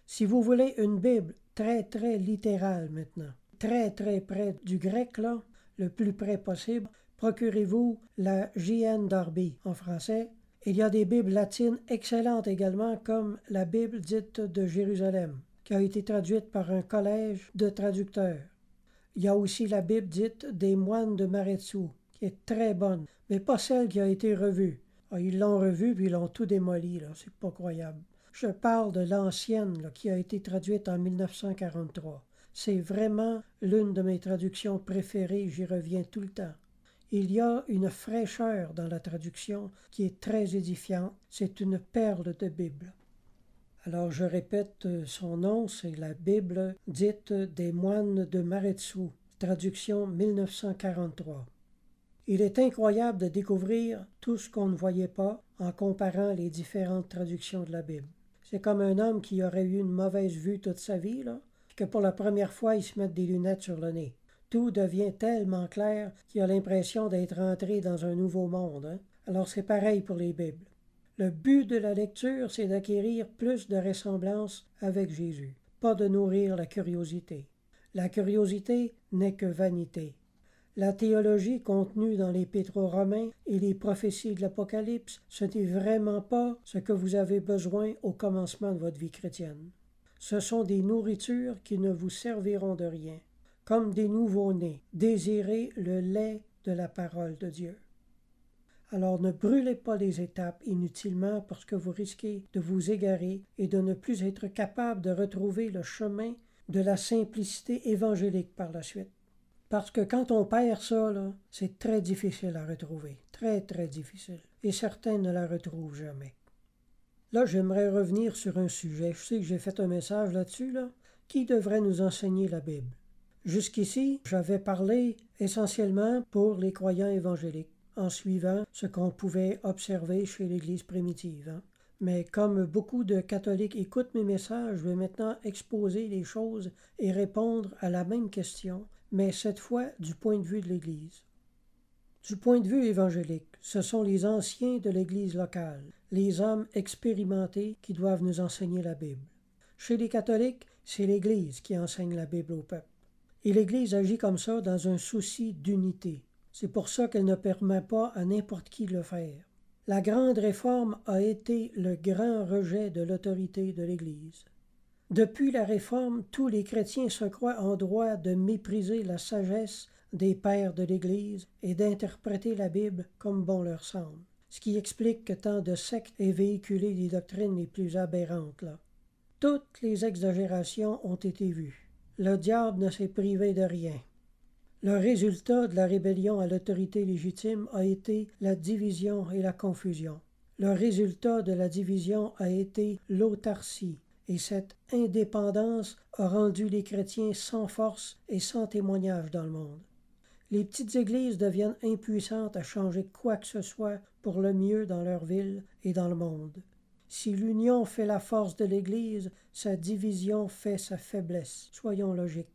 Si vous voulez une Bible très très littérale maintenant, très très près du grec là, le plus près possible, procurez-vous la J.N. Darby en français. Il y a des Bibles latines excellentes également, comme la Bible dite de Jérusalem, qui a été traduite par un collège de traducteurs. Il y a aussi la Bible dite des moines de Maretsu, qui est très bonne, mais pas celle qui a été revue. Ils l'ont revue puis ils l'ont tout démoli, là. C'est pas croyable. Je parle de l'ancienne là, qui a été traduite en 1943. C'est vraiment l'une de mes traductions préférées, j'y reviens tout le temps. Il y a une fraîcheur dans la traduction qui est très édifiante. C'est une perle de Bible. Alors je répète son nom, c'est la Bible dite des moines de Maretsu, traduction 1943. Il est incroyable de découvrir tout ce qu'on ne voyait pas en comparant les différentes traductions de la Bible. C'est comme un homme qui aurait eu une mauvaise vue toute sa vie, là, que pour la première fois, il se met des lunettes sur le nez. Tout devient tellement clair qu'il a l'impression d'être entré dans un nouveau monde. Hein? Alors c'est pareil pour les Bibles. Le but de la lecture, c'est d'acquérir plus de ressemblance avec Jésus, pas de nourrir la curiosité. La curiosité n'est que vanité. La théologie contenue dans l'Épître aux Romains et les prophéties de l'Apocalypse, ce n'est vraiment pas ce que vous avez besoin au commencement de votre vie chrétienne. Ce sont des nourritures qui ne vous serviront de rien. Comme des nouveau-nés, désirez le lait de la parole de Dieu. Alors ne brûlez pas les étapes inutilement parce que vous risquez de vous égarer et de ne plus être capable de retrouver le chemin de la simplicité évangélique par la suite. Parce que quand on perd ça, là, c'est très difficile à retrouver. Très, très difficile. Et certains ne la retrouvent jamais. Là, j'aimerais revenir sur un sujet. Je sais que j'ai fait un message là-dessus, là. Qui devrait nous enseigner la Bible? Jusqu'ici, j'avais parlé essentiellement pour les croyants évangéliques, en suivant ce qu'on pouvait observer chez l'Église primitive. Hein. Mais comme beaucoup de catholiques écoutent mes messages, je vais maintenant exposer les choses et répondre à la même question, mais cette fois du point de vue de l'Église. Du point de vue évangélique, ce sont les anciens de l'Église locale, les hommes expérimentés qui doivent nous enseigner la Bible. Chez les catholiques, c'est l'Église qui enseigne la Bible au peuple. Et l'Église agit comme ça dans un souci d'unité. C'est pour ça qu'elle ne permet pas à n'importe qui de le faire. La grande réforme a été le grand rejet de l'autorité de l'Église. Depuis la Réforme, tous les chrétiens se croient en droit de mépriser la sagesse des pères de l'Église et d'interpréter la Bible comme bon leur semble, ce qui explique que tant de sectes aient véhiculé les doctrines les plus aberrantes. Là. Toutes les exagérations ont été vues. Le diable ne s'est privé de rien. Le résultat de la rébellion à l'autorité légitime a été la division et la confusion. Le résultat de la division a été l'autarcie. Et cette indépendance a rendu les chrétiens sans force et sans témoignage dans le monde. Les petites églises deviennent impuissantes à changer quoi que ce soit pour le mieux dans leur ville et dans le monde. Si l'union fait la force de l'Église, sa division fait sa faiblesse. Soyons logiques.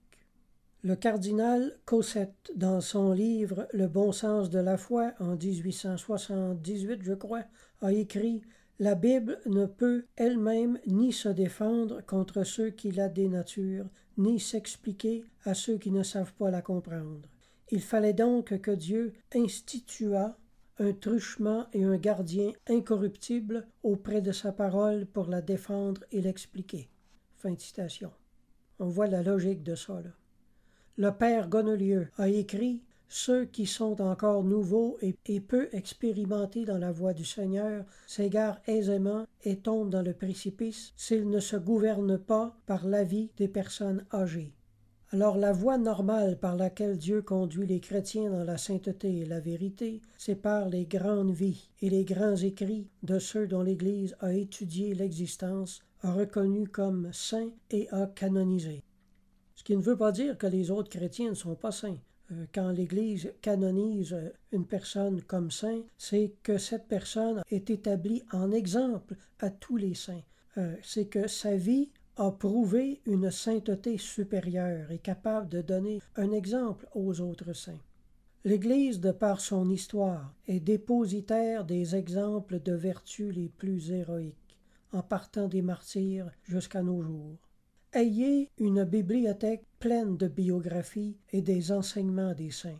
Le cardinal Cossette, dans son livre Le bon sens de la foi, en 1878, je crois, a écrit « La Bible ne peut elle-même ni se défendre contre ceux qui la dénaturent, ni s'expliquer à ceux qui ne savent pas la comprendre. Il fallait donc que Dieu instituât un truchement et un gardien incorruptible auprès de sa parole pour la défendre et l'expliquer. » Fin de citation. On voit la logique de ça, là. Le père Gonnelieu a écrit « Ceux qui sont encore nouveaux et peu expérimentés dans la voie du Seigneur s'égarent aisément et tombent dans le précipice s'ils ne se gouvernent pas par l'avis des personnes âgées. » Alors la voie normale par laquelle Dieu conduit les chrétiens dans la sainteté et la vérité, c'est par les grandes vies et les grands écrits de ceux dont l'Église a étudié l'existence, a reconnu comme saints et a canonisé. Ce qui ne veut pas dire que les autres chrétiens ne sont pas saints. Quand l'Église canonise une personne comme saint, c'est que cette personne est établie en exemple à tous les saints. C'est que sa vie a prouvé une sainteté supérieure et capable de donner un exemple aux autres saints. L'Église, de par son histoire, est dépositaire des exemples de vertus les plus héroïques, en partant des martyrs jusqu'à nos jours. Ayez une bibliothèque pleine de biographies et des enseignements des saints.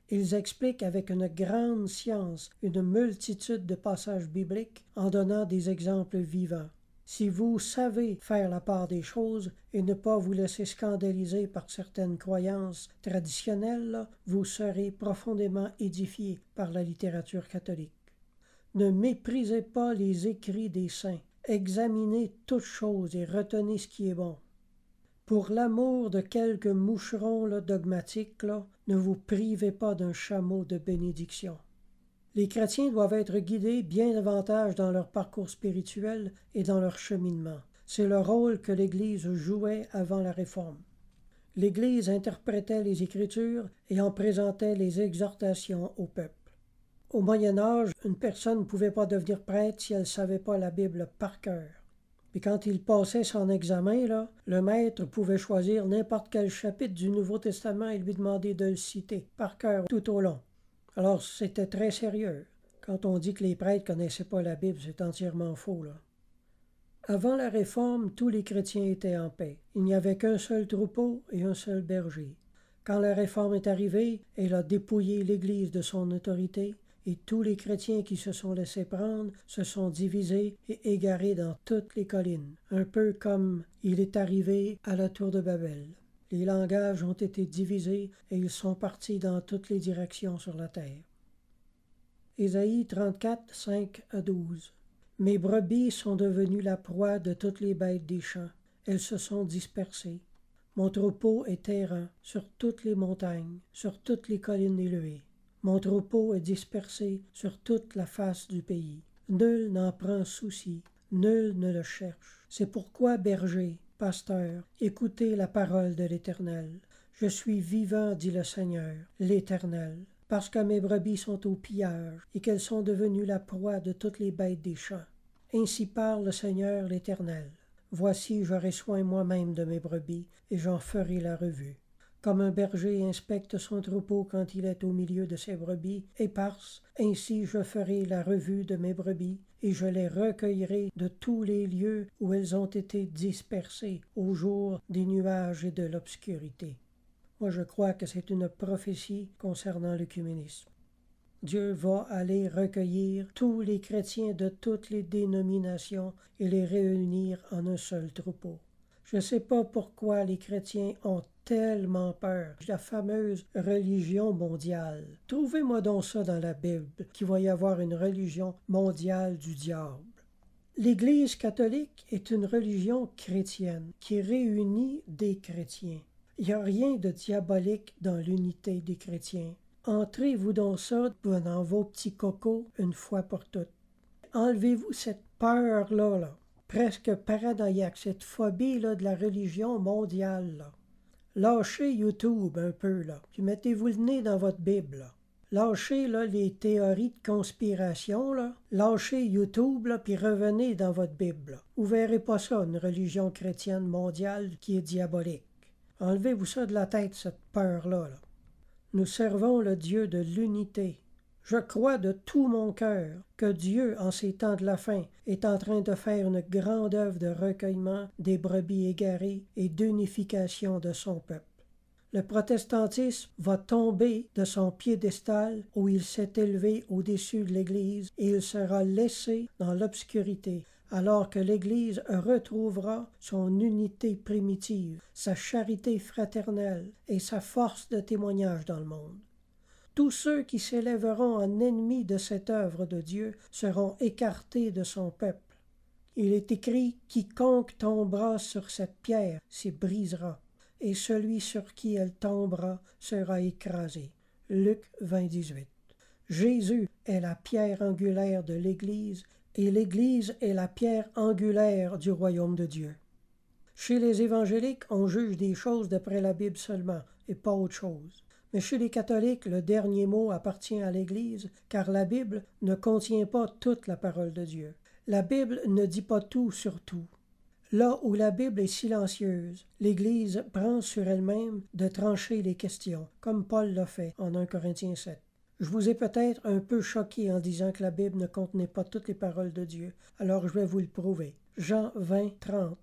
Ils expliquent avec une grande science une multitude de passages bibliques en donnant des exemples vivants. Si vous savez faire la part des choses et ne pas vous laisser scandaliser par certaines croyances traditionnelles, vous serez profondément édifié par la littérature catholique. Ne méprisez pas les écrits des saints. Examinez toutes choses et retenez ce qui est bon. Pour l'amour de quelques moucherons dogmatiques, ne vous privez pas d'un chameau de bénédiction. Les chrétiens doivent être guidés bien davantage dans leur parcours spirituel et dans leur cheminement. C'est le rôle que l'Église jouait avant la Réforme. L'Église interprétait les Écritures et en présentait les exhortations au peuple. Au Moyen Âge, une personne ne pouvait pas devenir prêtre si elle ne savait pas la Bible par cœur. Puis quand il passait son examen, le maître pouvait choisir n'importe quel chapitre du Nouveau Testament et lui demander de le citer par cœur tout au long. Alors c'était très sérieux. Quand on dit que les prêtres ne connaissaient pas la Bible, c'est entièrement faux, là. Avant la Réforme, tous les chrétiens étaient en paix. Il n'y avait qu'un seul troupeau et un seul berger. Quand la Réforme est arrivée, elle a dépouillé l'Église de son autorité, et tous les chrétiens qui se sont laissés prendre se sont divisés et égarés dans toutes les collines, un peu comme il est arrivé à la tour de Babel. Les langages ont été divisés et ils sont partis dans toutes les directions sur la terre. Ésaïe 34, 5 à 12. Mes brebis sont devenues la proie de toutes les bêtes des champs. Elles se sont dispersées. Mon troupeau est errant sur toutes les montagnes, sur toutes les collines élevées. Mon troupeau est dispersé sur toute la face du pays. Nul n'en prend souci, nul ne le cherche. C'est pourquoi, berger, pasteur, écoutez la parole de l'Éternel. Je suis vivant, dit le Seigneur, l'Éternel, parce que mes brebis sont au pillage et qu'elles sont devenues la proie de toutes les bêtes des champs. Ainsi parle le Seigneur l'Éternel. Voici, j'aurai soin moi-même de mes brebis et j'en ferai la revue. Comme un berger inspecte son troupeau quand il est au milieu de ses brebis éparses, ainsi je ferai la revue de mes brebis, et je les recueillerai de tous les lieux où elles ont été dispersées au jour des nuages et de l'obscurité. Moi, je crois que c'est une prophétie concernant l'œcuménisme. Dieu va aller recueillir tous les chrétiens de toutes les dénominations et les réunir en un seul troupeau. Je ne sais pas pourquoi les chrétiens ont tellement peur de la fameuse religion mondiale. Trouvez-moi donc ça dans la Bible, qu'il va y avoir une religion mondiale du diable. L'Église catholique est une religion chrétienne qui réunit des chrétiens. Il n'y a rien de diabolique dans l'unité des chrétiens. Entrez-vous dans ça dans vos petits cocos une fois pour toutes. Enlevez-vous cette peur-là, presque paranoïaque, cette phobie de la religion mondiale. Là. Lâchez YouTube un peu, puis mettez-vous le nez dans votre Bible. Là. Lâchez les théories de conspiration, lâchez YouTube, puis revenez dans votre Bible. Vous ne verrez pas ça, une religion chrétienne mondiale qui est diabolique. Enlevez-vous ça de la tête, cette peur-là. Là. Nous servons le Dieu de l'unité. Je crois de tout mon cœur que Dieu, en ces temps de la fin, est en train de faire une grande œuvre de recueillement des brebis égarées et d'unification de son peuple. Le protestantisme va tomber de son piédestal où il s'est élevé au-dessus de l'Église et il sera laissé dans l'obscurité, alors que l'Église retrouvera son unité primitive, sa charité fraternelle et sa force de témoignage dans le monde. Tous ceux qui s'élèveront en ennemis de cette œuvre de Dieu seront écartés de son peuple. Il est écrit « Quiconque tombera sur cette pierre s'y brisera, et celui sur qui elle tombera sera écrasé. » Luc 20, 18. Jésus est la pierre angulaire de l'Église, et l'Église est la pierre angulaire du royaume de Dieu. Chez les évangéliques, on juge des choses d'après la Bible seulement, et pas autre chose. Mais chez les catholiques, le dernier mot appartient à l'Église, car la Bible ne contient pas toute la parole de Dieu. La Bible ne dit pas tout sur tout. Là où la Bible est silencieuse, l'Église prend sur elle-même de trancher les questions, comme Paul l'a fait en 1 Corinthiens 7. Je vous ai peut-être un peu choqué en disant que la Bible ne contenait pas toutes les paroles de Dieu, alors je vais vous le prouver. Jean 20, 30.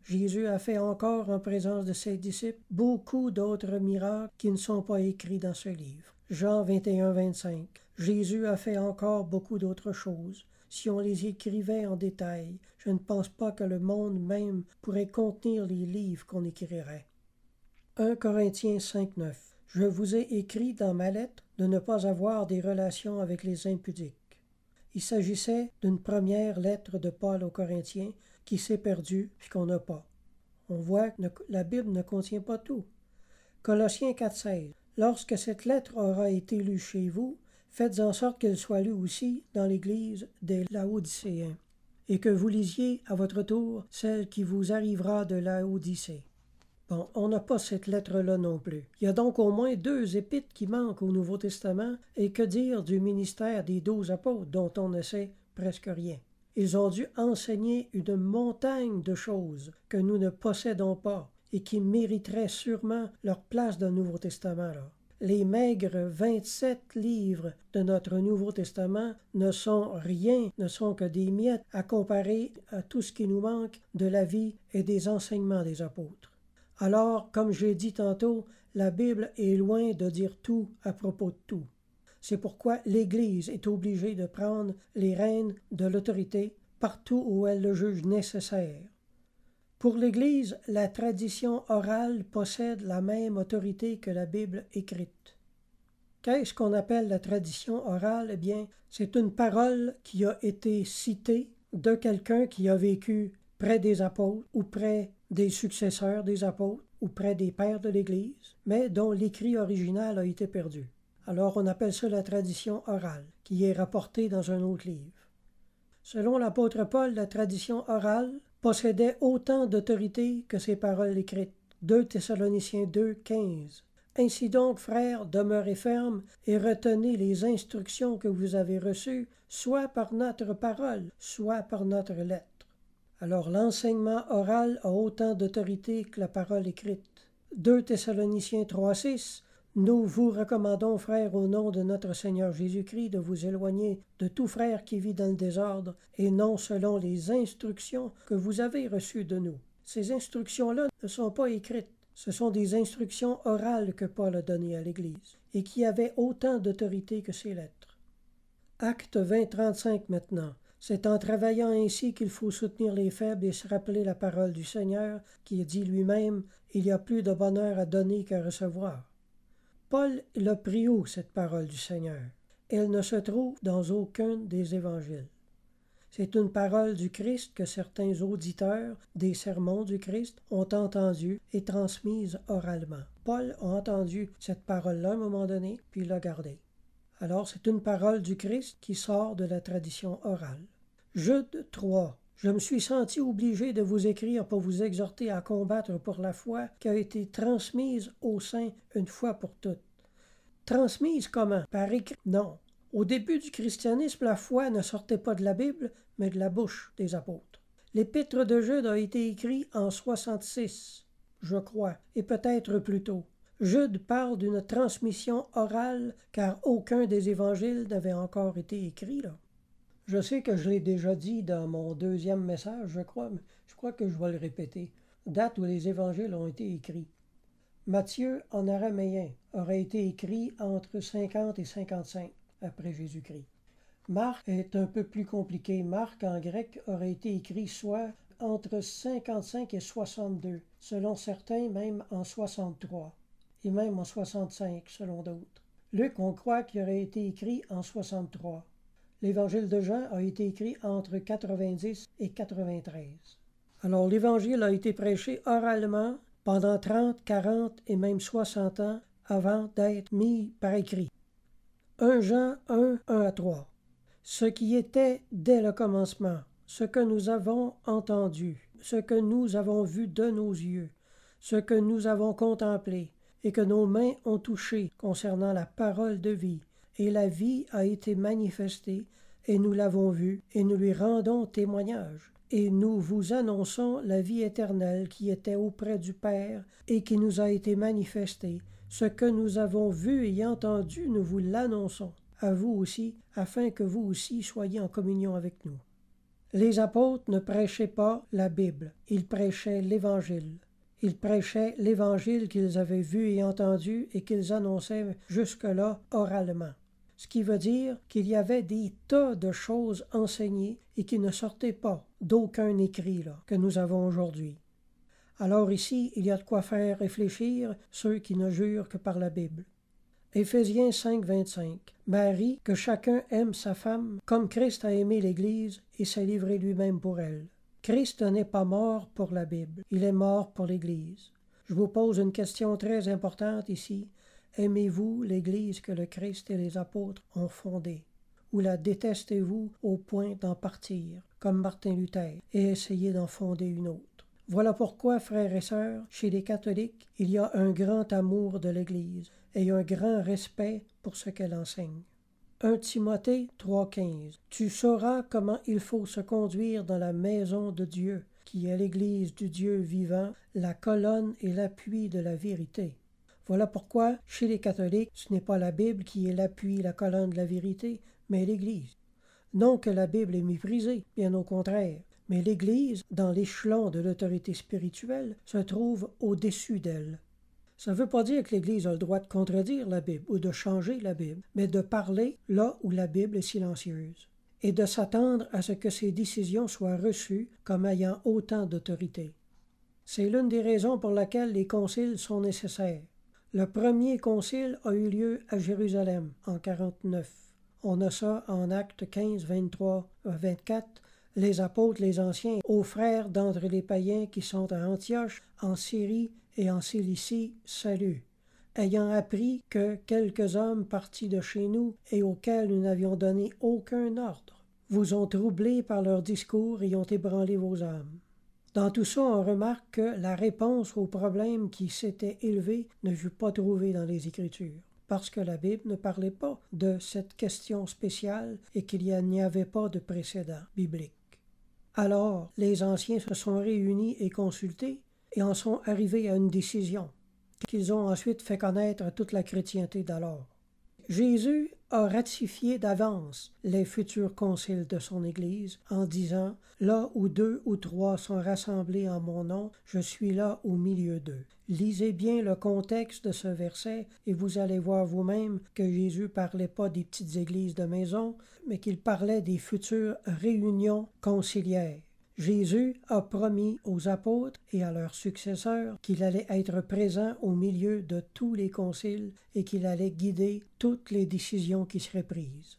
Jésus a fait encore en présence de ses disciples beaucoup d'autres miracles qui ne sont pas écrits dans ce livre. Jean 21, 25. Jésus a fait encore beaucoup d'autres choses. Si on les écrivait en détail, je ne pense pas que le monde même pourrait contenir les livres qu'on écrirait. 1 Corinthiens 5, 9. Je vous ai écrit dans ma lettre de ne pas avoir des relations avec les impudiques. Il s'agissait d'une première lettre de Paul aux Corinthiens qui s'est perdue puis qu'on n'a pas. On voit que la Bible ne contient pas tout. Colossiens 4,16. Lorsque cette lettre aura été lue chez vous, faites en sorte qu'elle soit lue aussi dans l'Église des Laodicéens, et que vous lisiez à votre tour celle qui vous arrivera de Laodicée. Bon, on n'a pas cette lettre-là non plus. Il y a donc au moins 2 épîtres qui manquent au Nouveau Testament, et que dire du ministère des 12 apôtres dont on ne sait presque rien. Ils ont dû enseigner une montagne de choses que nous ne possédons pas et qui mériteraient sûrement leur place dans le Nouveau Testament. Là. Les maigres 27 livres de notre Nouveau Testament ne sont rien, ne sont que des miettes à comparer à tout ce qui nous manque de la vie et des enseignements des apôtres. Alors, comme j'ai dit tantôt, la Bible est loin de dire tout à propos de tout. C'est pourquoi l'Église est obligée de prendre les rênes de l'autorité partout où elle le juge nécessaire. Pour l'Église, la tradition orale possède la même autorité que la Bible écrite. Qu'est-ce qu'on appelle la tradition orale? Eh bien, c'est une parole qui a été citée de quelqu'un qui a vécu près des apôtres ou près des successeurs des apôtres ou près des pères de l'Église, mais dont l'écrit original a été perdu. Alors on appelle ça la tradition orale, qui est rapportée dans un autre livre. Selon l'apôtre Paul, la tradition orale possédait autant d'autorité que ses paroles écrites. 2 Thessaloniciens 2, 15. Ainsi donc, frères, demeurez fermes et retenez les instructions que vous avez reçues, soit par notre parole, soit par notre lettre. Alors l'enseignement oral a autant d'autorité que la parole écrite. 2 Thessaloniciens 3, 6. Nous vous recommandons, frères, au nom de notre Seigneur Jésus-Christ, de vous éloigner de tout frère qui vit dans le désordre, et non selon les instructions que vous avez reçues de nous. Ces instructions-là ne sont pas écrites. Ce sont des instructions orales que Paul a données à l'Église, et qui avaient autant d'autorité que ses lettres. Acte 20, 35 maintenant. C'est en travaillant ainsi qu'il faut soutenir les faibles et se rappeler la parole du Seigneur, qui a dit lui-même « Il y a plus de bonheur à donner qu'à recevoir ». Paul l'a pris où, cette parole du Seigneur? Elle ne se trouve dans aucun des évangiles. C'est une parole du Christ que certains auditeurs des sermons du Christ ont entendue et transmise oralement. Paul a entendu cette parole-là à un moment donné, puis il l'a gardée. Alors c'est une parole du Christ qui sort de la tradition orale. Jude 3. Je me suis senti obligé de vous écrire pour vous exhorter à combattre pour la foi qui a été transmise aux saints une fois pour toutes. Transmise comment? Par écrit? Non. Au début du christianisme, la foi ne sortait pas de la Bible, mais de la bouche des apôtres. L'épître de Jude a été écrit en 66. je crois, et peut-être plus tôt. Jude parle d'une transmission orale, car aucun des évangiles n'avait encore été écrit, là. Je sais que je l'ai déjà dit dans mon deuxième message, je crois, mais je crois que je vais le répéter. Date où les évangiles ont été écrits. Matthieu, en araméen, aurait été écrit entre 50 et 55 après Jésus-Christ. Marc est un peu plus compliqué. Marc, en grec, aurait été écrit soit entre 55 et 62, selon certains même en 63, et même en 65, selon d'autres. Luc, on croit qu'il aurait été écrit en 63. L'Évangile de Jean a été écrit entre 90 et 93. Alors l'Évangile a été prêché oralement pendant 30, 40 et même 60 ans avant d'être mis par écrit. 1 Jean 1, 1 à 3. Ce qui était dès le commencement, ce que nous avons entendu, ce que nous avons vu de nos yeux, ce que nous avons contemplé et que nos mains ont touché concernant la parole de vie, et la vie a été manifestée, et nous l'avons vue, et nous lui rendons témoignage. Et nous vous annonçons la vie éternelle qui était auprès du Père et qui nous a été manifestée. Ce que nous avons vu et entendu, nous vous l'annonçons, à vous aussi, afin que vous aussi soyez en communion avec nous. Les apôtres ne prêchaient pas la Bible, ils prêchaient l'Évangile. Ils prêchaient l'Évangile qu'ils avaient vu et entendu et qu'ils annonçaient jusque-là oralement. Ce qui veut dire qu'il y avait des tas de choses enseignées et qui ne sortaient pas d'aucun écrit là, que nous avons aujourd'hui. Alors ici, il y a de quoi faire réfléchir ceux qui ne jurent que par la Bible. Éphésiens 5, 25. Marie, que chacun aime sa femme, comme Christ a aimé l'Église et s'est livré lui-même pour elle. Christ n'est pas mort pour la Bible, il est mort pour l'Église. Je vous pose une question très importante ici. Aimez-vous l'Église que le Christ et les apôtres ont fondée? Ou la détestez-vous au point d'en partir, comme Martin Luther, et essayez d'en fonder une autre? Voilà pourquoi, frères et sœurs, chez les catholiques, il y a un grand amour de l'Église et un grand respect pour ce qu'elle enseigne. 1 Timothée 3,15. Tu sauras comment il faut se conduire dans la maison de Dieu, qui est l'Église du Dieu vivant, la colonne et l'appui de la vérité. Voilà pourquoi, chez les catholiques, ce n'est pas la Bible qui est l'appui, la colonne de la vérité, mais l'Église. Non que la Bible est méprisée, bien au contraire, mais l'Église, dans l'échelon de l'autorité spirituelle, se trouve au-dessus d'elle. Ça ne veut pas dire que l'Église a le droit de contredire la Bible ou de changer la Bible, mais de parler là où la Bible est silencieuse, et de s'attendre à ce que ses décisions soient reçues comme ayant autant d'autorité. C'est l'une des raisons pour laquelle les conciles sont nécessaires. Le premier concile a eu lieu à Jérusalem en 49. On a ça en Actes 15, 23, 24. Les apôtres, les anciens, aux frères d'entre les païens qui sont à Antioche, en Syrie et en Cilicie, salut. Ayant appris que quelques hommes partis de chez nous et auxquels nous n'avions donné aucun ordre, vous ont troublés par leurs discours et ont ébranlé vos âmes. Dans tout ça, on remarque que la réponse au problème qui s'était élevé ne fut pas trouvée dans les Écritures, parce que la Bible ne parlait pas de cette question spéciale et qu'il n'y avait pas de précédent biblique. Alors, les anciens se sont réunis et consultés et en sont arrivés à une décision, qu'ils ont ensuite fait connaître à toute la chrétienté d'alors. Jésus a ratifié d'avance les futurs conciles de son Église en disant « Là où 2 ou 3 sont rassemblés en mon nom, je suis là au milieu d'eux. » Lisez bien le contexte de ce verset et vous allez voir vous-même que Jésus ne parlait pas des petites églises de maison, mais qu'il parlait des futures réunions conciliaires. Jésus a promis aux apôtres et à leurs successeurs qu'il allait être présent au milieu de tous les conciles et qu'il allait guider toutes les décisions qui seraient prises.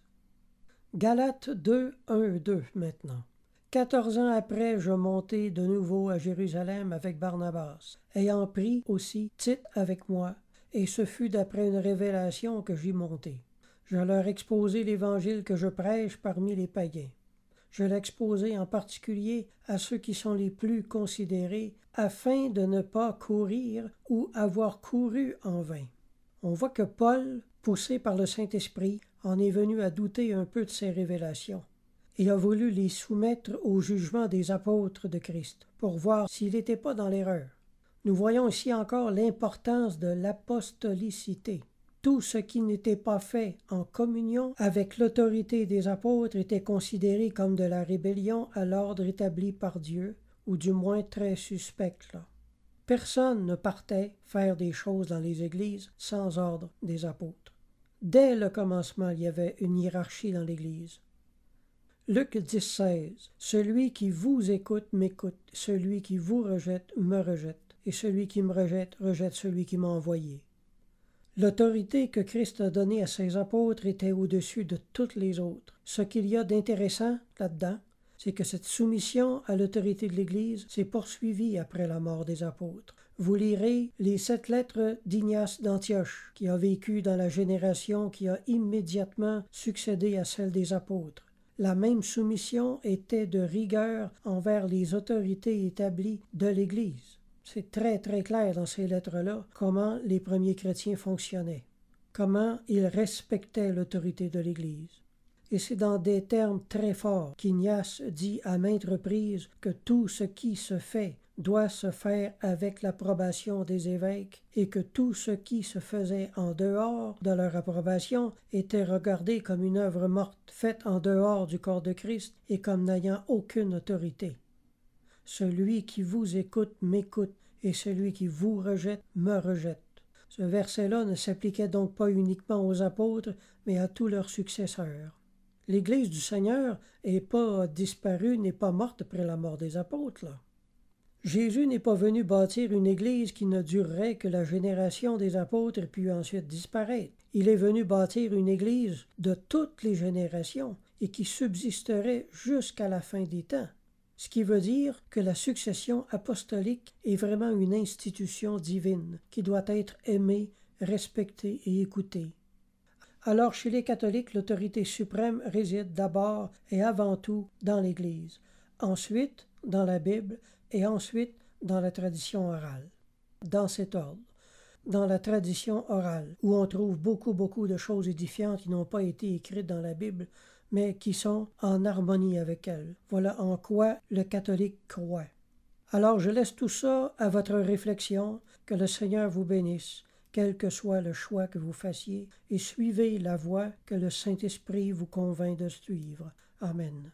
Galates 2, 1, 2 maintenant. 14 ans après, je montai de nouveau à Jérusalem avec Barnabas, ayant pris aussi Tite avec moi, et ce fut d'après une révélation que j'y montai. Je leur exposai l'Évangile que je prêche parmi les païens. Je l'exposai en particulier à ceux qui sont les plus considérés, afin de ne pas courir ou avoir couru en vain. On voit que Paul, poussé par le Saint-Esprit, en est venu à douter un peu de ces révélations. Il a voulu les soumettre au jugement des apôtres de Christ, pour voir s'il n'était pas dans l'erreur. Nous voyons ici encore l'importance de l'apostolicité. Tout ce qui n'était pas fait en communion avec l'autorité des apôtres était considéré comme de la rébellion à l'ordre établi par Dieu, ou du moins très suspect. Personne ne partait faire des choses dans les églises sans ordre des apôtres. Dès le commencement, il y avait une hiérarchie dans l'Église. Luc 10,16 « Celui qui vous écoute m'écoute, celui qui vous rejette me rejette, et celui qui me rejette rejette celui qui m'a envoyé. » L'autorité que Christ a donnée à ses apôtres était au-dessus de toutes les autres. Ce qu'il y a d'intéressant là-dedans, c'est que cette soumission à l'autorité de l'Église s'est poursuivie après la mort des apôtres. Vous lirez les 7 lettres d'Ignace d'Antioche, qui a vécu dans la génération qui a immédiatement succédé à celle des apôtres. La même soumission était de rigueur envers les autorités établies de l'Église. C'est très très clair dans ces lettres-là comment les premiers chrétiens fonctionnaient, comment ils respectaient l'autorité de l'Église. Et c'est dans des termes très forts qu'Ignace dit à maintes reprises que tout ce qui se fait doit se faire avec l'approbation des évêques et que tout ce qui se faisait en dehors de leur approbation était regardé comme une œuvre morte faite en dehors du corps de Christ et comme n'ayant aucune autorité. Celui qui vous écoute m'écoute et celui qui vous rejette me rejette. Ce verset-là ne s'appliquait donc pas uniquement aux apôtres, mais à tous leurs successeurs. L'Église du Seigneur n'est pas disparue, n'est pas morte après la mort des apôtres, là. Jésus n'est pas venu bâtir une Église qui ne durerait que la génération des apôtres puis ensuite disparaître. Il est venu bâtir une Église de toutes les générations et qui subsisterait jusqu'à la fin des temps. Ce qui veut dire que la succession apostolique est vraiment une institution divine qui doit être aimée, respectée et écoutée. Alors chez les catholiques, l'autorité suprême réside d'abord et avant tout dans l'Église, ensuite dans la Bible et ensuite dans la tradition orale. Dans cet ordre. Dans la tradition orale, où on trouve beaucoup de choses édifiantes qui n'ont pas été écrites dans la Bible, mais qui sont en harmonie avec elle. Voilà en quoi le catholique croit. Alors je laisse tout ça à votre réflexion, que le Seigneur vous bénisse, quel que soit le choix que vous fassiez, et suivez la voie que le Saint-Esprit vous convainc de suivre. Amen.